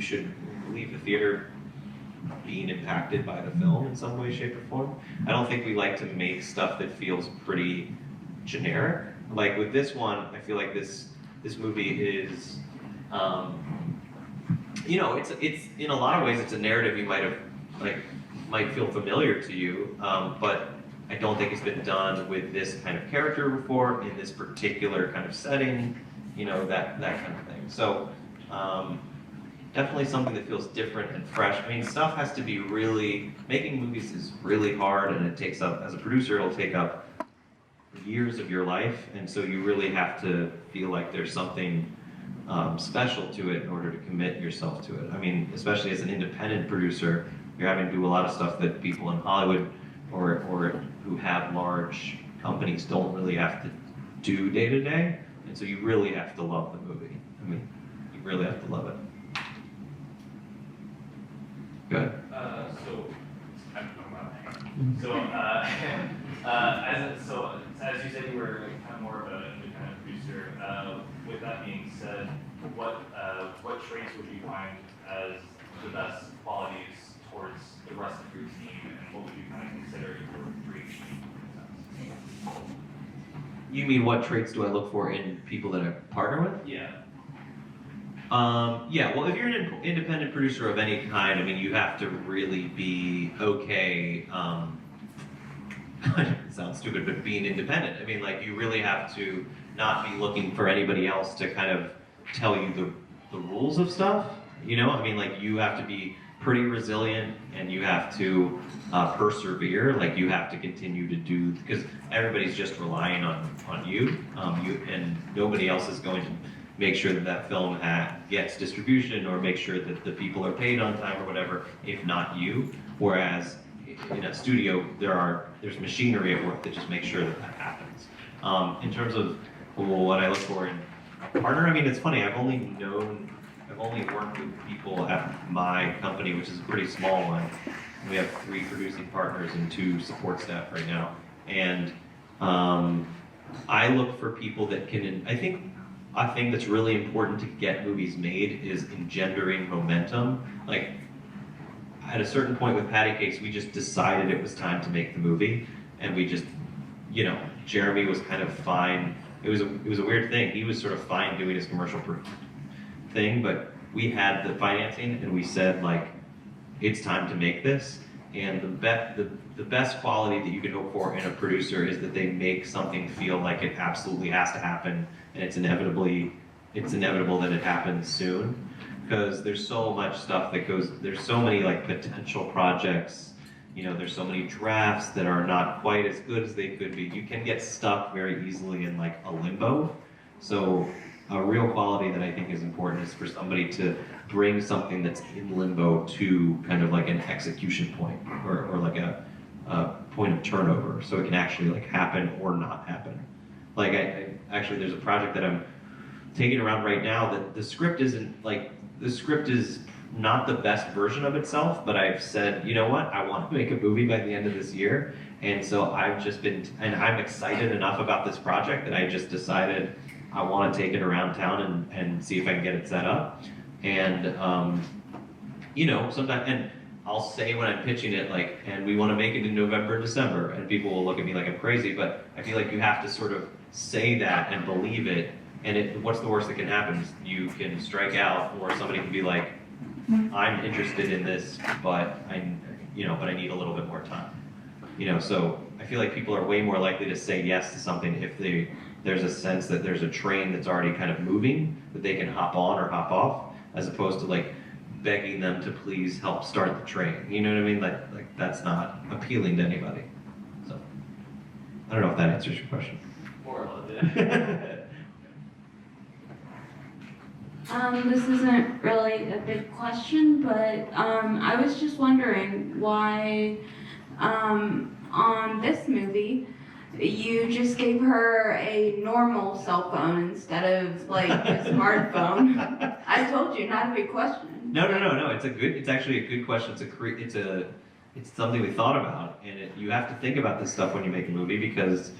should leave the theater being impacted by the film in some way, shape, or form. I don't think we like to make stuff that feels pretty generic. Like with this one, I feel like this movie is, it's in a lot of ways it's a narrative you might feel familiar to you, but I don't think it's been done with this kind of character before, in this particular kind of setting, that kind of thing. So definitely something that feels different and fresh. Stuff has to be making movies is really hard, and it takes up, as a producer, it'll take up years of your life, and so you really have to feel like there's something special to it in order to commit yourself to it. Especially as an independent producer, you're having to do a lot of stuff that people in Hollywood or who have large companies don't really have to do day to day, and so you really have to love the movie. You really have to love it. Good. As you said, you were kind of more of an independent producer. With that being said, what traits would you find as the best qualities towards the rest of your team, and what would you kind of consider your dream team? You mean what traits do I look for in people that I partner with? Yeah. Well, if you're an independent producer of any kind, you have to really be okay. It sounds stupid, but being independent. You really have to not be looking for anybody else to kind of tell you the rules of stuff. You have to be pretty resilient, and you have to persevere. You have to continue to do, because everybody's just relying on you, and nobody else is going to make sure that film gets distribution, or make sure that the people are paid on time or whatever, if not you. Whereas in a studio, there's machinery at work that just makes sure that happens. In terms of what I look for in a partner, it's funny, I've only worked with people at my company, which is a pretty small one. We have 3 producing partners and 2 support staff right now. And I look for people that can, I think a thing that's really important to get movies made is engendering momentum. Like, at a certain point with Patti Cakes, we just decided it was time to make the movie, and we just, Geremy was kind of fine. It was a weird thing. He was sort of fine doing his commercial thing, but we had the financing, and we said, like, it's time to make this. And the best quality that you can hope for in a producer is that they make something feel like it absolutely has to happen, and it's inevitable that it happens soon. Because there's so much stuff that goes, there's so many like potential projects, there's so many drafts that are not quite as good as they could be. You can get stuck very easily in like a limbo. So a real quality that I think is important is for somebody to bring something that's in limbo to kind of like an execution point or like a point of turnover, so it can actually like happen or not happen. Like I actually, there's a project that I'm taking around right now that the script is not the best version of itself, but I've said, you know what, I want to make a movie by the end of this year, and so I've just been, and I'm excited enough about this project that I just decided I want to take it around town and see if I can get it set up. And, sometimes, and I'll say when I'm pitching it, like, and we want to make it in November, December, and people will look at me like I'm crazy, but I feel like you have to sort of say that and believe it, and what's the worst that can happen? You can strike out, or somebody can be like, I'm interested in this, but I need a little bit more time. So I feel like people are way more likely to say yes to something if there's a sense that there's a train that's already kind of moving, that they can hop on or hop off, as opposed to like begging them to please help start the train. You know what I mean? Like that's not appealing to anybody. So I don't know if that answers your question. More or less. This isn't really a big question, but I was just wondering why on this movie you just gave her a normal cell phone instead of like a smartphone. I told you not a big question. No. It's actually a good question. It's something we thought about, and you have to think about this stuff when you make a movie, because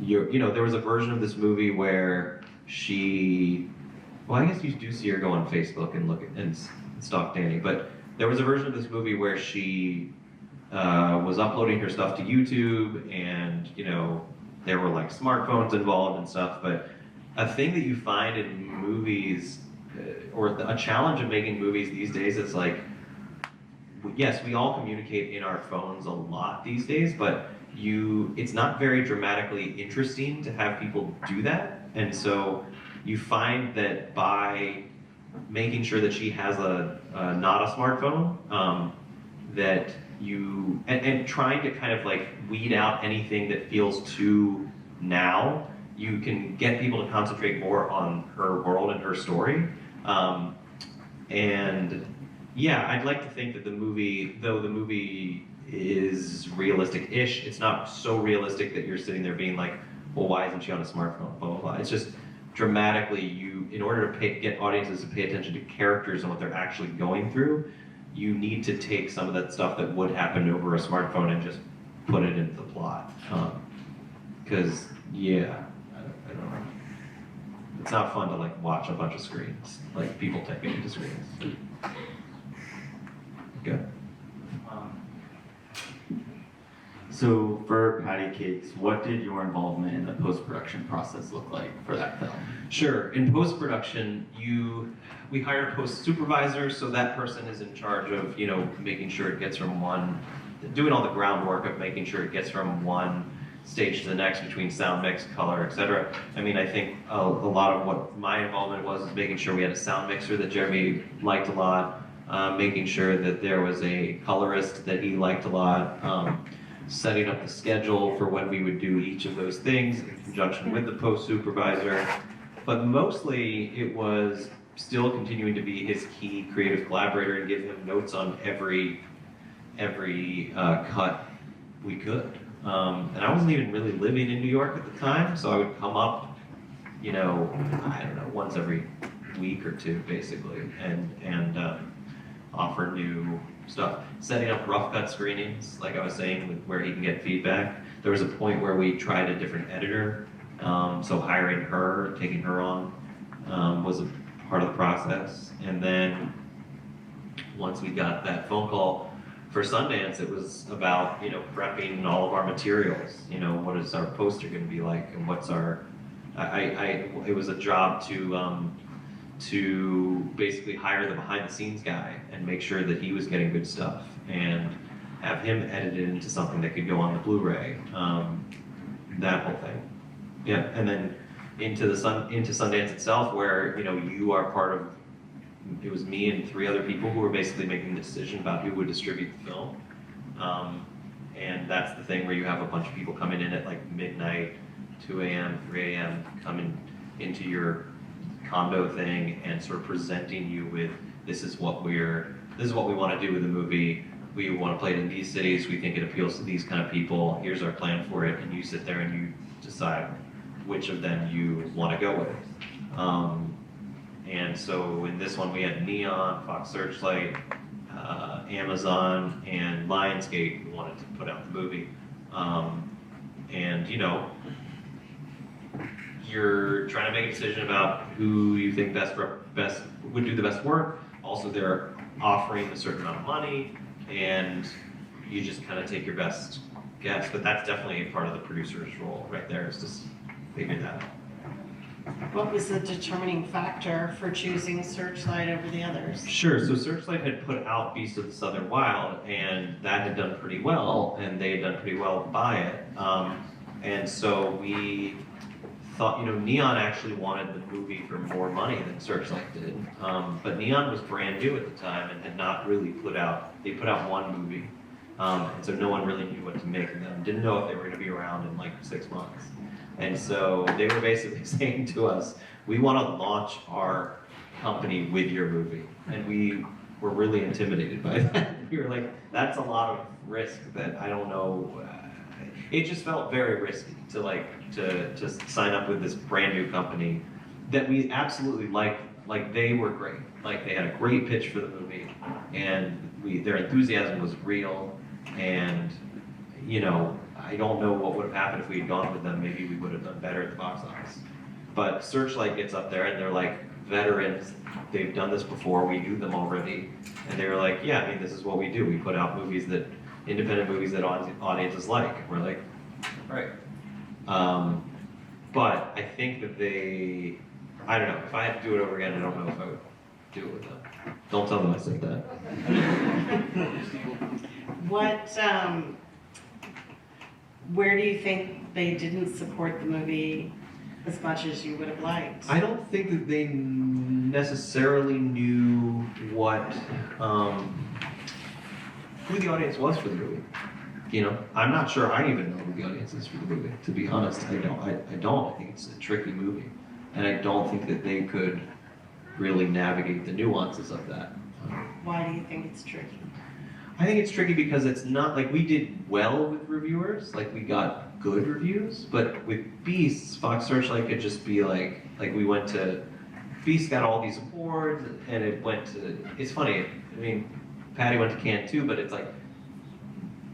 there was a version of this movie where well, I guess you do see her go on Facebook and look and stalk Danny, but there was a version of this movie where she was uploading her stuff to YouTube, and there were like smartphones involved and stuff. But a thing that you find in movies, or a challenge of making movies these days, is like, yes, we all communicate in our phones a lot these days, but it's not very dramatically interesting to have people do that. And so you find that by making sure that she has not a smartphone, that and trying to kind of like weed out anything that feels too now, you can get people to concentrate more on her world and her story. And yeah, I'd like to think that the movie is realistic-ish, it's not so realistic that you're sitting there being like, well, why isn't she on a smartphone, blah, blah, blah. It's just dramatically, in order to get audiences to pay attention to characters and what they're actually going through, you need to take some of that stuff that would happen over a smartphone and just put it into the plot. Because, yeah, I don't know. It's not fun to like watch a bunch of screens, like people typing into screens. Good. So for Patti Cakes, what did your involvement in the post-production process look like for that film? Sure. In post-production, we hired a post supervisor, so that person is in charge of making sure it gets from doing all the groundwork of making sure it gets from one stage to the next between sound mix, color, etc. I mean, I think a lot of what my involvement was is making sure we had a sound mixer that Geremy liked a lot, making sure that there was a colorist that he liked a lot, setting up the schedule for when we would do each of those things in conjunction with the post supervisor. But mostly it was still continuing to be his key creative collaborator and give him notes on every cut we could. And I wasn't even really living in New York at the time, so I would come up, I don't know, once every week or two, basically, and offer new stuff. Setting up rough cut screenings, like I was saying, where he can get feedback. There was a point where we tried a different editor, so hiring her, taking her on, was a part of the process. And then once we got that phone call for Sundance, it was about, prepping all of our materials. What is our poster going to be like, and what's our, it was a job to basically hire the behind the scenes guy and make sure that he was getting good stuff and have him edited into something that could go on the Blu-ray, that whole thing. Yeah, and then into Sundance itself, where you are part of. It was me and 3 other people who were basically making the decision about who would distribute the film, and that's the thing where you have a bunch of people coming in at like midnight, 2 a.m., 3 a.m., coming into your condo thing and sort of presenting you with this is what we want to do with the movie. We want to play it in these cities. We think it appeals to these kind of people. Here's our plan for it, and you sit there and you decide which of them you want to go with. And so in this one we had Neon, Fox Searchlight, Amazon, and Lionsgate who wanted to put out the movie. And you're trying to make a decision about who you think best would do the best work. Also, they're offering a certain amount of money, and you just kind of take your best guess. But that's definitely a part of the producer's role right there, is to figure that out. What was the determining factor for choosing Searchlight over the others? Sure, so Searchlight had put out Beast of the Southern Wild, and that had done pretty well, and they had done pretty well by it. And so we thought, Neon actually wanted the movie for more money than Searchlight did. But Neon was brand new at the time and had not really they put out one movie. And so no one really knew what to make of them. Didn't know if they were gonna be around in like 6 months. And so they were basically saying to us, we want to launch our company with your movie. And we were really intimidated by that. We were like, that's a lot of risk that I don't know. It just felt very risky to sign up with this brand new company that we absolutely liked. Like, they were great. Like, they had a great pitch for the movie, and their enthusiasm was real. And I don't know what would have happened if we had gone with them. Maybe we would have done better at the box office. But Searchlight gets up there and they're like veterans. They've done this before. We knew them already. And they were like, yeah, this is what we do. We put out independent movies that audiences like. And we're like, right. But I think that I don't know. If I had to do it over again, I don't know if I would do it with them. Don't tell them I said that. Where do you think they didn't support the movie as much as you would have liked? I don't think that they necessarily knew who the audience was for the movie. I'm not sure I even know who the audience is for the movie. To be honest, I don't. I think it's a tricky movie, and I don't think that they could really navigate the nuances of that. Why do you think it's tricky? I think it's tricky because it's not like we did well with reviewers, like we got good reviews, but with Beasts, Fox Searchlight could just be like we went to, Beast got all these awards, and it's funny, Patti went to Cannes too, but it's like,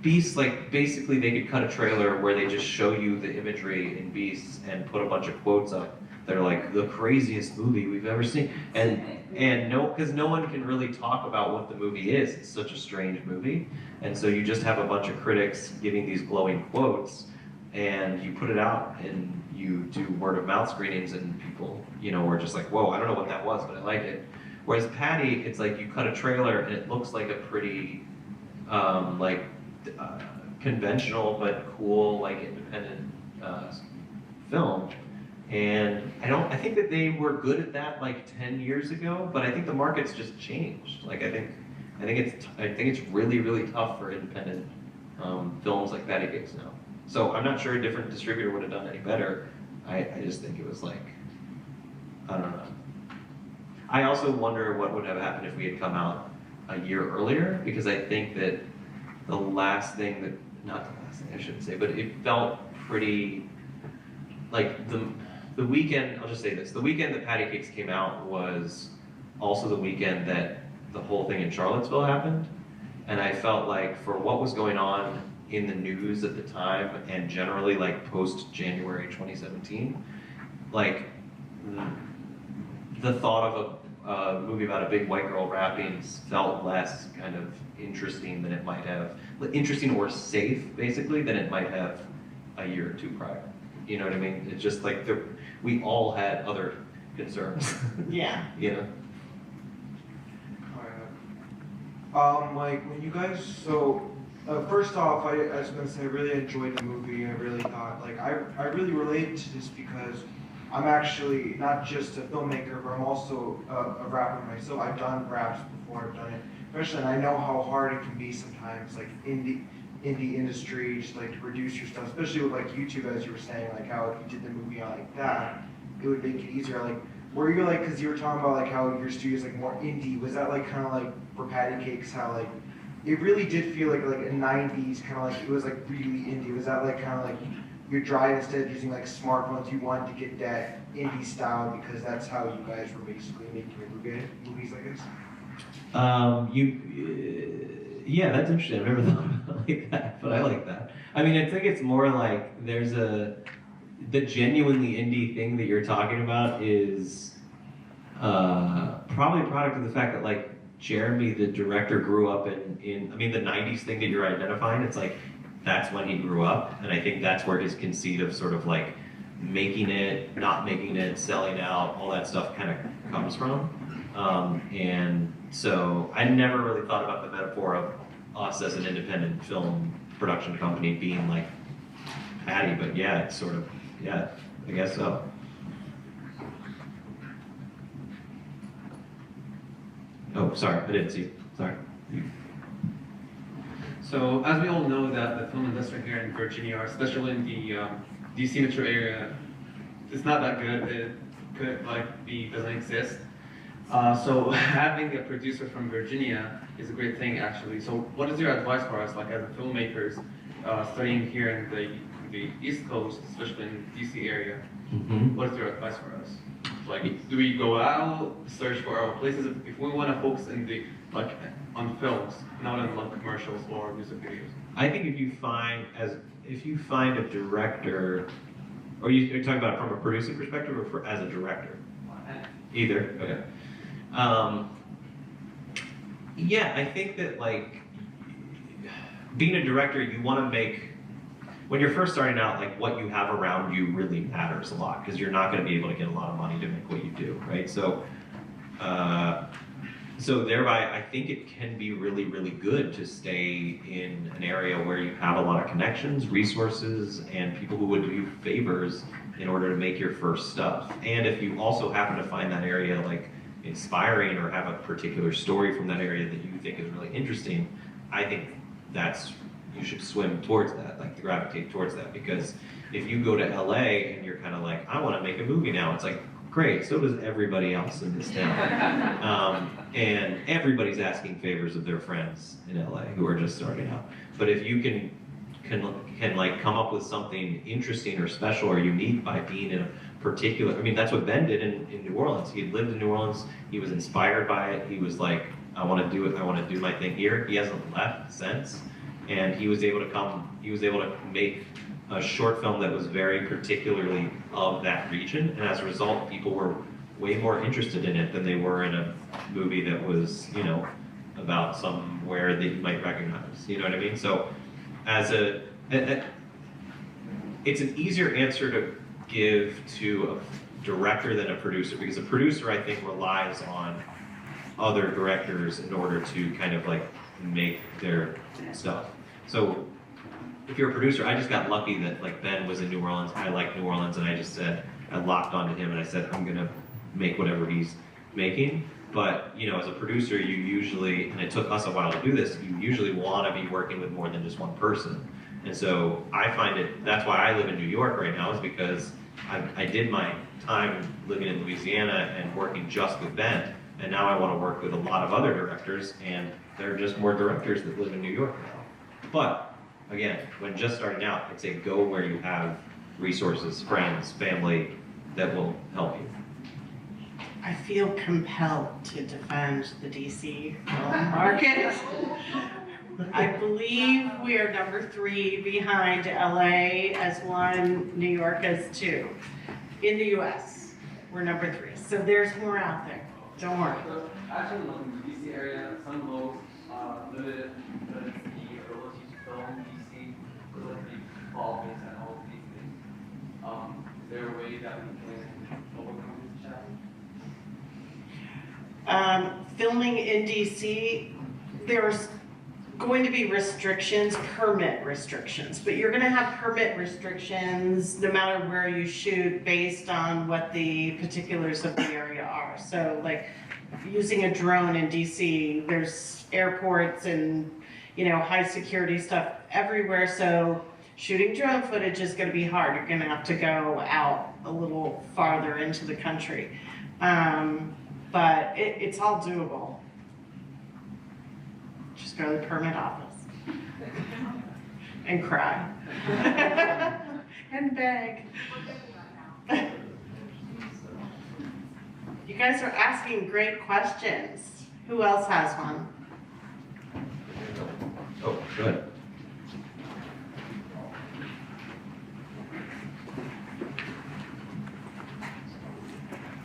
Beasts, like basically they could cut a trailer where they just show you the imagery in Beasts and put a bunch of quotes up. They're like, the craziest movie we've ever seen. And no, because no one can really talk about what the movie is. It's such a strange movie. And so you just have a bunch of critics giving these glowing quotes, and you put it out and you do word of mouth screenings, and people, were just like, whoa, I don't know what that was, but I like it. Whereas Patti, it's like you cut a trailer and it looks like a pretty, conventional but cool, independent film. And I think that they were good at that 10 years ago, but I think the market's just changed. I think it's really, really tough for independent films like Patti Cake now. So I'm not sure a different distributor would have done any better. I just think it was I don't know. I also wonder what would have happened if we had come out a year earlier, because I think that not the last thing I shouldn't say, but it felt pretty the weekend, I'll just say this, the weekend that Patti Cakes came out was also the weekend that the whole thing in Charlottesville happened. And I felt like for what was going on in the news at the time and generally like post January 2017, like the thought of a movie about a big white girl rapping felt less kind of interesting than it might have, interesting or safe basically than it might have a year or two prior. You know what I mean? It's just like we all had other concerns. Yeah. You know? Like when you guys, first off, I was gonna say I really enjoyed the movie. I really thought, like, I really related to this because I'm actually not just a filmmaker, but I'm also a rapper myself. I've done raps before, I've done it, especially, and I know how hard it can be sometimes, like indie industry, just like to produce your stuff, especially with like YouTube, as you were saying, like how if you did the movie on like that, it would make it easier. Like, were you like, because you were talking about like how your studio's like more indie, was that like kind of like for Patti Cakes, how like it really did feel like a 90s kind of like, it was like really indie? Was that like kind of like your drive, instead of using like smartphones, you wanted to get that indie style because that's how you guys were basically making your movies, I guess? Yeah, that's interesting. I've never thought about it like that, but I like that. I mean, I think it's more like the genuinely indie thing that you're talking about is probably a product of the fact that like Geremy, the director, grew up in I mean, the 90s thing that you're identifying, it's like that's when he grew up, and I think that's where his conceit of sort of like making it, not making it, selling out, all that stuff kind of comes from. And so I never really thought about the metaphor of us as an independent film production company being like Patti, but yeah, it's sort of, yeah, I guess so. Oh, sorry, I didn't see. Sorry. So, as we all know that the film industry here in Virginia, especially in the DC metro area, it's not that good. It could doesn't exist. So having a producer from Virginia is a great thing, actually. So what is your advice for us, like as filmmakers, studying here in the East Coast, especially in the DC area? Mm-hmm. What is your advice for us? Like, do we go out, search for our places if we want to focus on films, not on like commercials or music videos? I think if you find a director, or you're talking about it from a producer perspective or as a director? Either. Okay. Yeah, I think that like being a director, you want to make, when you're first starting out, like what you have around you really matters a lot because you're not going to be able to get a lot of money to make what you do, right? So, so thereby, I think it can be really, really good to stay in an area where you have a lot of connections, resources, and people who would do you favors in order to make your first stuff. And if you also happen to find that area like inspiring or have a particular story from that area that you think is really interesting, I think you should swim towards that, like gravitate towards that. Because if you go to LA and you're kind of like, I want to make a movie now, it's like, great, so does everybody else in this town. And everybody's asking favors of their friends in LA who are just starting out. But if you can like come up with something interesting or special or unique by being in a particular, I mean, that's what Benh did in New Orleans. He had lived in New Orleans, he was inspired by it, he was like, I want to do it, I want to do my thing here. He hasn't left since, and he was able to make a short film that was very particularly of that region, and as a result, people were way more interested in it than they were in a movie that was, you know, about somewhere that you might recognize, you know what I mean? So, it's an easier answer to give to a director than a producer, because a producer, I think, relies on other directors in order to kind of like make their stuff. So if you're a producer, I just got lucky that like Benh was in New Orleans, I like New Orleans, and I just said, I locked onto him and I said, I'm gonna make whatever he's making. But, you know, as a producer, you usually, and it took us a while to do this, you usually want to be working with more than just one person. And so I find that's why I live in New York right now, is because I did my time living in Louisiana and working just with Benh, and now I want to work with a lot of other directors, and there are just more directors that live in New York now. But, again, when just starting out, I'd say go where you have resources, friends, family that will help you. I feel compelled to defend the DC film market. I believe we are number 3 behind LA as 1, New York as 2. In the US, we're number 3. So there's more out there. Don't worry. So actually, looking in the DC area, some folks limited the ability to film DC, delivery, involvement, and all of these things. Is there a way that we can overcome this challenge? Filming in DC, there's going to be restrictions, permit restrictions, but you're gonna have permit restrictions no matter where you shoot based on what the particulars of the area are. So like using a drone in DC, there's airports and, you know, high security stuff everywhere. So shooting drone footage is gonna be hard. You're gonna have to go out a little farther into the country. But it's all doable. Just go to the permit office and cry and beg. You guys are asking great questions. Who else has one? Oh, good.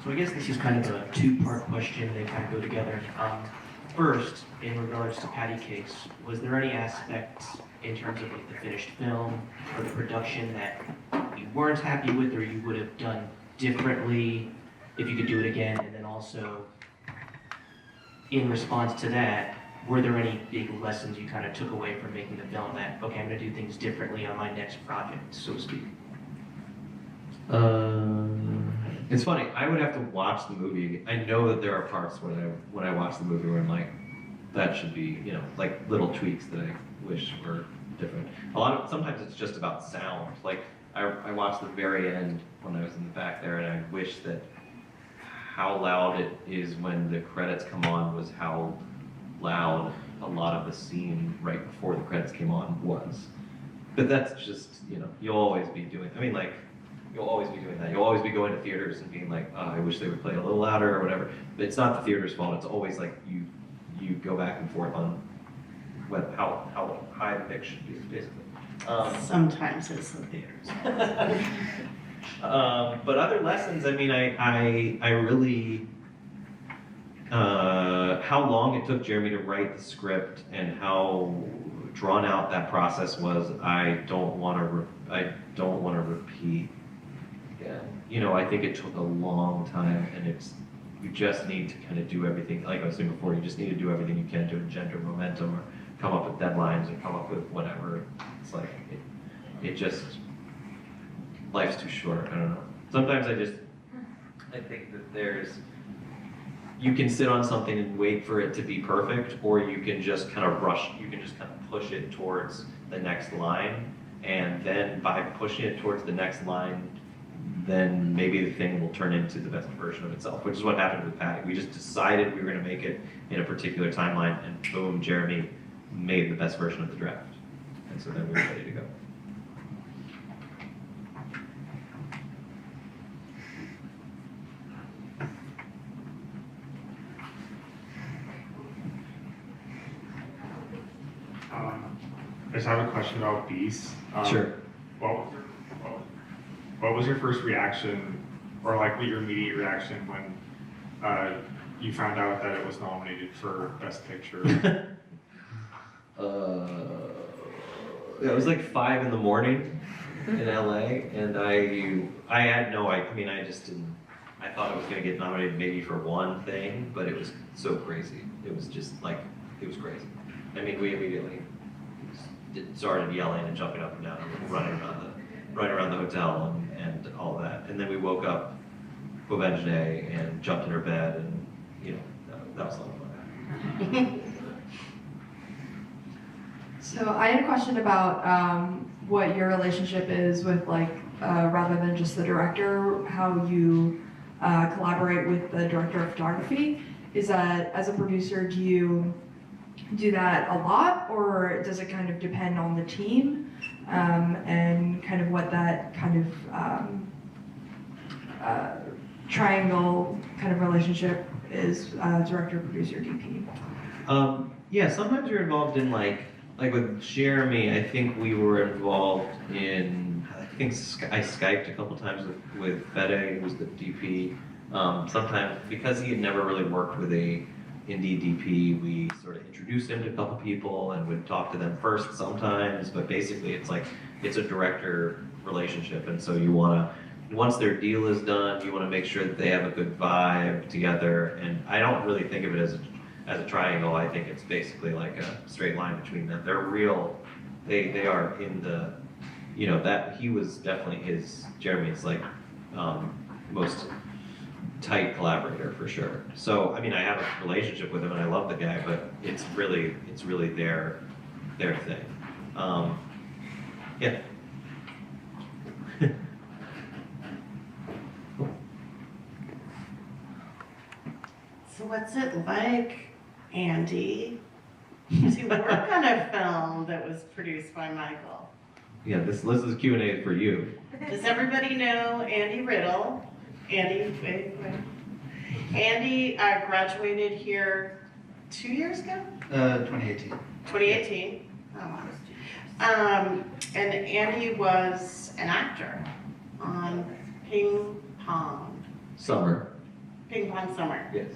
So I guess this is kind of a two-part question. They kind of go together. First, in regards to Patti Cakes, was there any aspects in terms of like the finished film or the production that you weren't happy with or you would have done differently if you could do it again? And then also, in response to that, were there any big lessons you kind of took away from making the film that, okay, I'm going to do things differently on my next project, so to speak? It's funny. I would have to watch the movie. I know that there are parts when I watch the movie where I'm like, that should be, you know, like little tweaks that I wish were different. Sometimes it's just about sound. Like I watched the very end when I was in the back there, and I wish that how loud it is when the credits come on was how loud a lot of the scene right before the credits came on was. But that's just, you know, you'll always be doing. I mean, like. You'll always be doing that. You'll always be going to theaters and being like, oh, I wish they would play a little louder or whatever. But it's not the theater's fault. It's always like you go back and forth on how high the pitch should be, basically. Sometimes it's the theaters. But other lessons, I mean, I really, how long it took Geremy to write the script and how drawn out that process was, I don't want to repeat. Yeah, you know, I think it took a long time, and you just need to kind of do everything, like I was saying before, you just need to do everything you can to engender momentum or come up with deadlines and come up with whatever. It's like, it just, life's too short, I don't know. Sometimes I think that you can sit on something and wait for it to be perfect, or you can just kind of push it towards the next line, and then by pushing it towards the next line, then maybe the thing will turn into the best version of itself, which is what happened with Patti. We just decided we were going to make it in a particular timeline, and boom, Geremy made the best version of the draft. And so then we were ready to go. I just have a question about Beast. Sure. What was your first reaction, or like your immediate reaction when you found out that it was nominated for Best Picture? It was like 5 in the morning in LA, and I had no idea. I mean, I just didn't. I thought it was going to get nominated maybe for one thing, but it was so crazy. It was just like, it was crazy. I mean, we immediately started yelling and jumping up and down and running around the hotel and all that. And then we woke up Benh Day and jumped in her bed, and you know, that was a lot of fun. So I had a question about what your relationship is with, like, rather than just the director, how you collaborate with the director of photography. Is that, as a producer, do you do that a lot, or does it kind of depend on the team, and kind of what that kind of triangle kind of relationship is, director, producer, DP? Yeah, sometimes you're involved in like like with Jeremy, I think we were involved in, I think I Skyped a couple times with Fede, who's the DP. Sometimes, because he had never really worked with a indie DP, we sort of introduced him to a couple people and would talk to them first sometimes, but basically it's like, it's a director relationship, and so you wanna, once their deal is done, you wanna make sure that they have a good vibe together, and I don't really think of it as a triangle. I think it's basically like a straight line between them. They're real, they are in the, you know, that he was definitely Jeremy's like most tight collaborator for sure. So I mean, I have a relationship with him and I love the guy, but it's really their thing. Yeah. So what's it like, Andy, to work on a film that was produced by Michael? Yeah, this is Q&A for you. Does everybody know Andy Riddle? Andy, wait. Andy graduated here 2 years ago? 2018. 2018. Oh, wow. And Andy was an actor on Ping Pong Summer. Ping Pong Summer. Yes.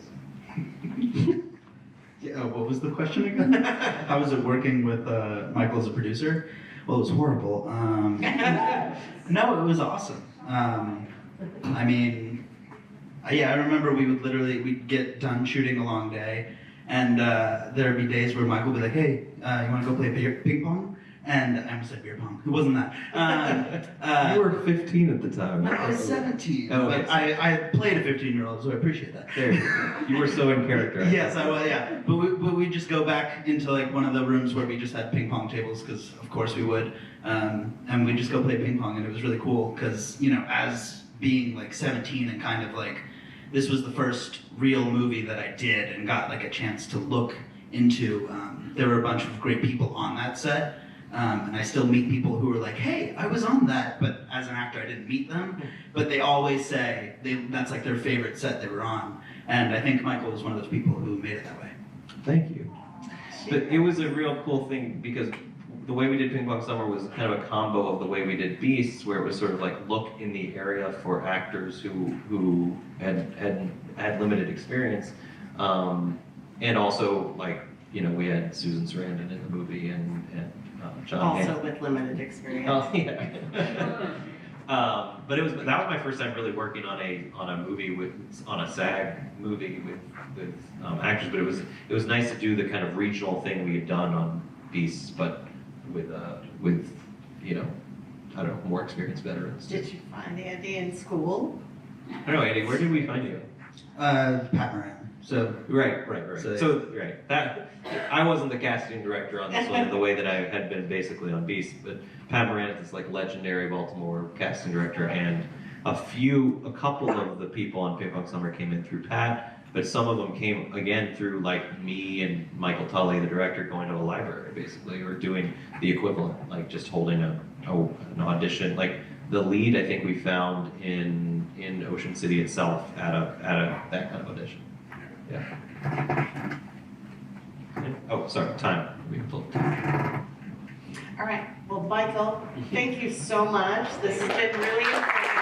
Yeah, what was the question again? How was it working with Michael as a producer? Well, it was horrible. No, it was awesome. I mean, yeah, I remember we'd get done shooting a long day, and there'd be days where Michael would be like, hey, you want to go play ping pong? And I almost said beer pong. Who wasn't that? You were 15 at the time. I was 17, Oh, but okay. I played a 15-year-old, so I appreciate that. There you go. You were so in character. Yes, I was, yeah. But we just go back into like one of the rooms where we just had ping pong tables, because of course we would. And we just go play ping pong, and it was really cool, because, you know, as being like 17 and kind of like, this was the first real movie that I did and got like a chance to look into. There were a bunch of great people on that set. And I still meet people who are like, hey, I was on that, but as an actor I didn't meet them. But they always say that's like their favorite set they were on. And I think Michael was one of those people who made it that way. Thank you. But it was a real cool thing, because the way we did Ping Pong Summer was kind of a combo of the way we did Beasts, where it was sort of like look in the area for actors who had limited experience. And also, like, you know, we had Susan Sarandon in the movie and John Also with limited experience. Oh, yeah. But that was my first time really working on a movie on a SAG movie with actors. But it was nice to do the kind of regional thing we had done on Beasts, but with you know, I don't know, more experienced veterans. Did you find Andy in school? I don't know, Andy. Where did we find you? Pat Moran. So Right. So- Right. That I wasn't the casting director on this one in the way that I had been basically on Beast, but Pat Moran is this like legendary Baltimore casting director, and a couple of the people on Ping Pong Summer came in through Pat, but some of them came again through like me and Michael Tully, the director, going to a library basically, or doing the equivalent, like just holding an audition. Like the lead, I think we found in Ocean City itself at a that kind of audition. Yeah. Oh, sorry, time. We can pull time. All right. Well, Michael, thank you so much. This has been really important.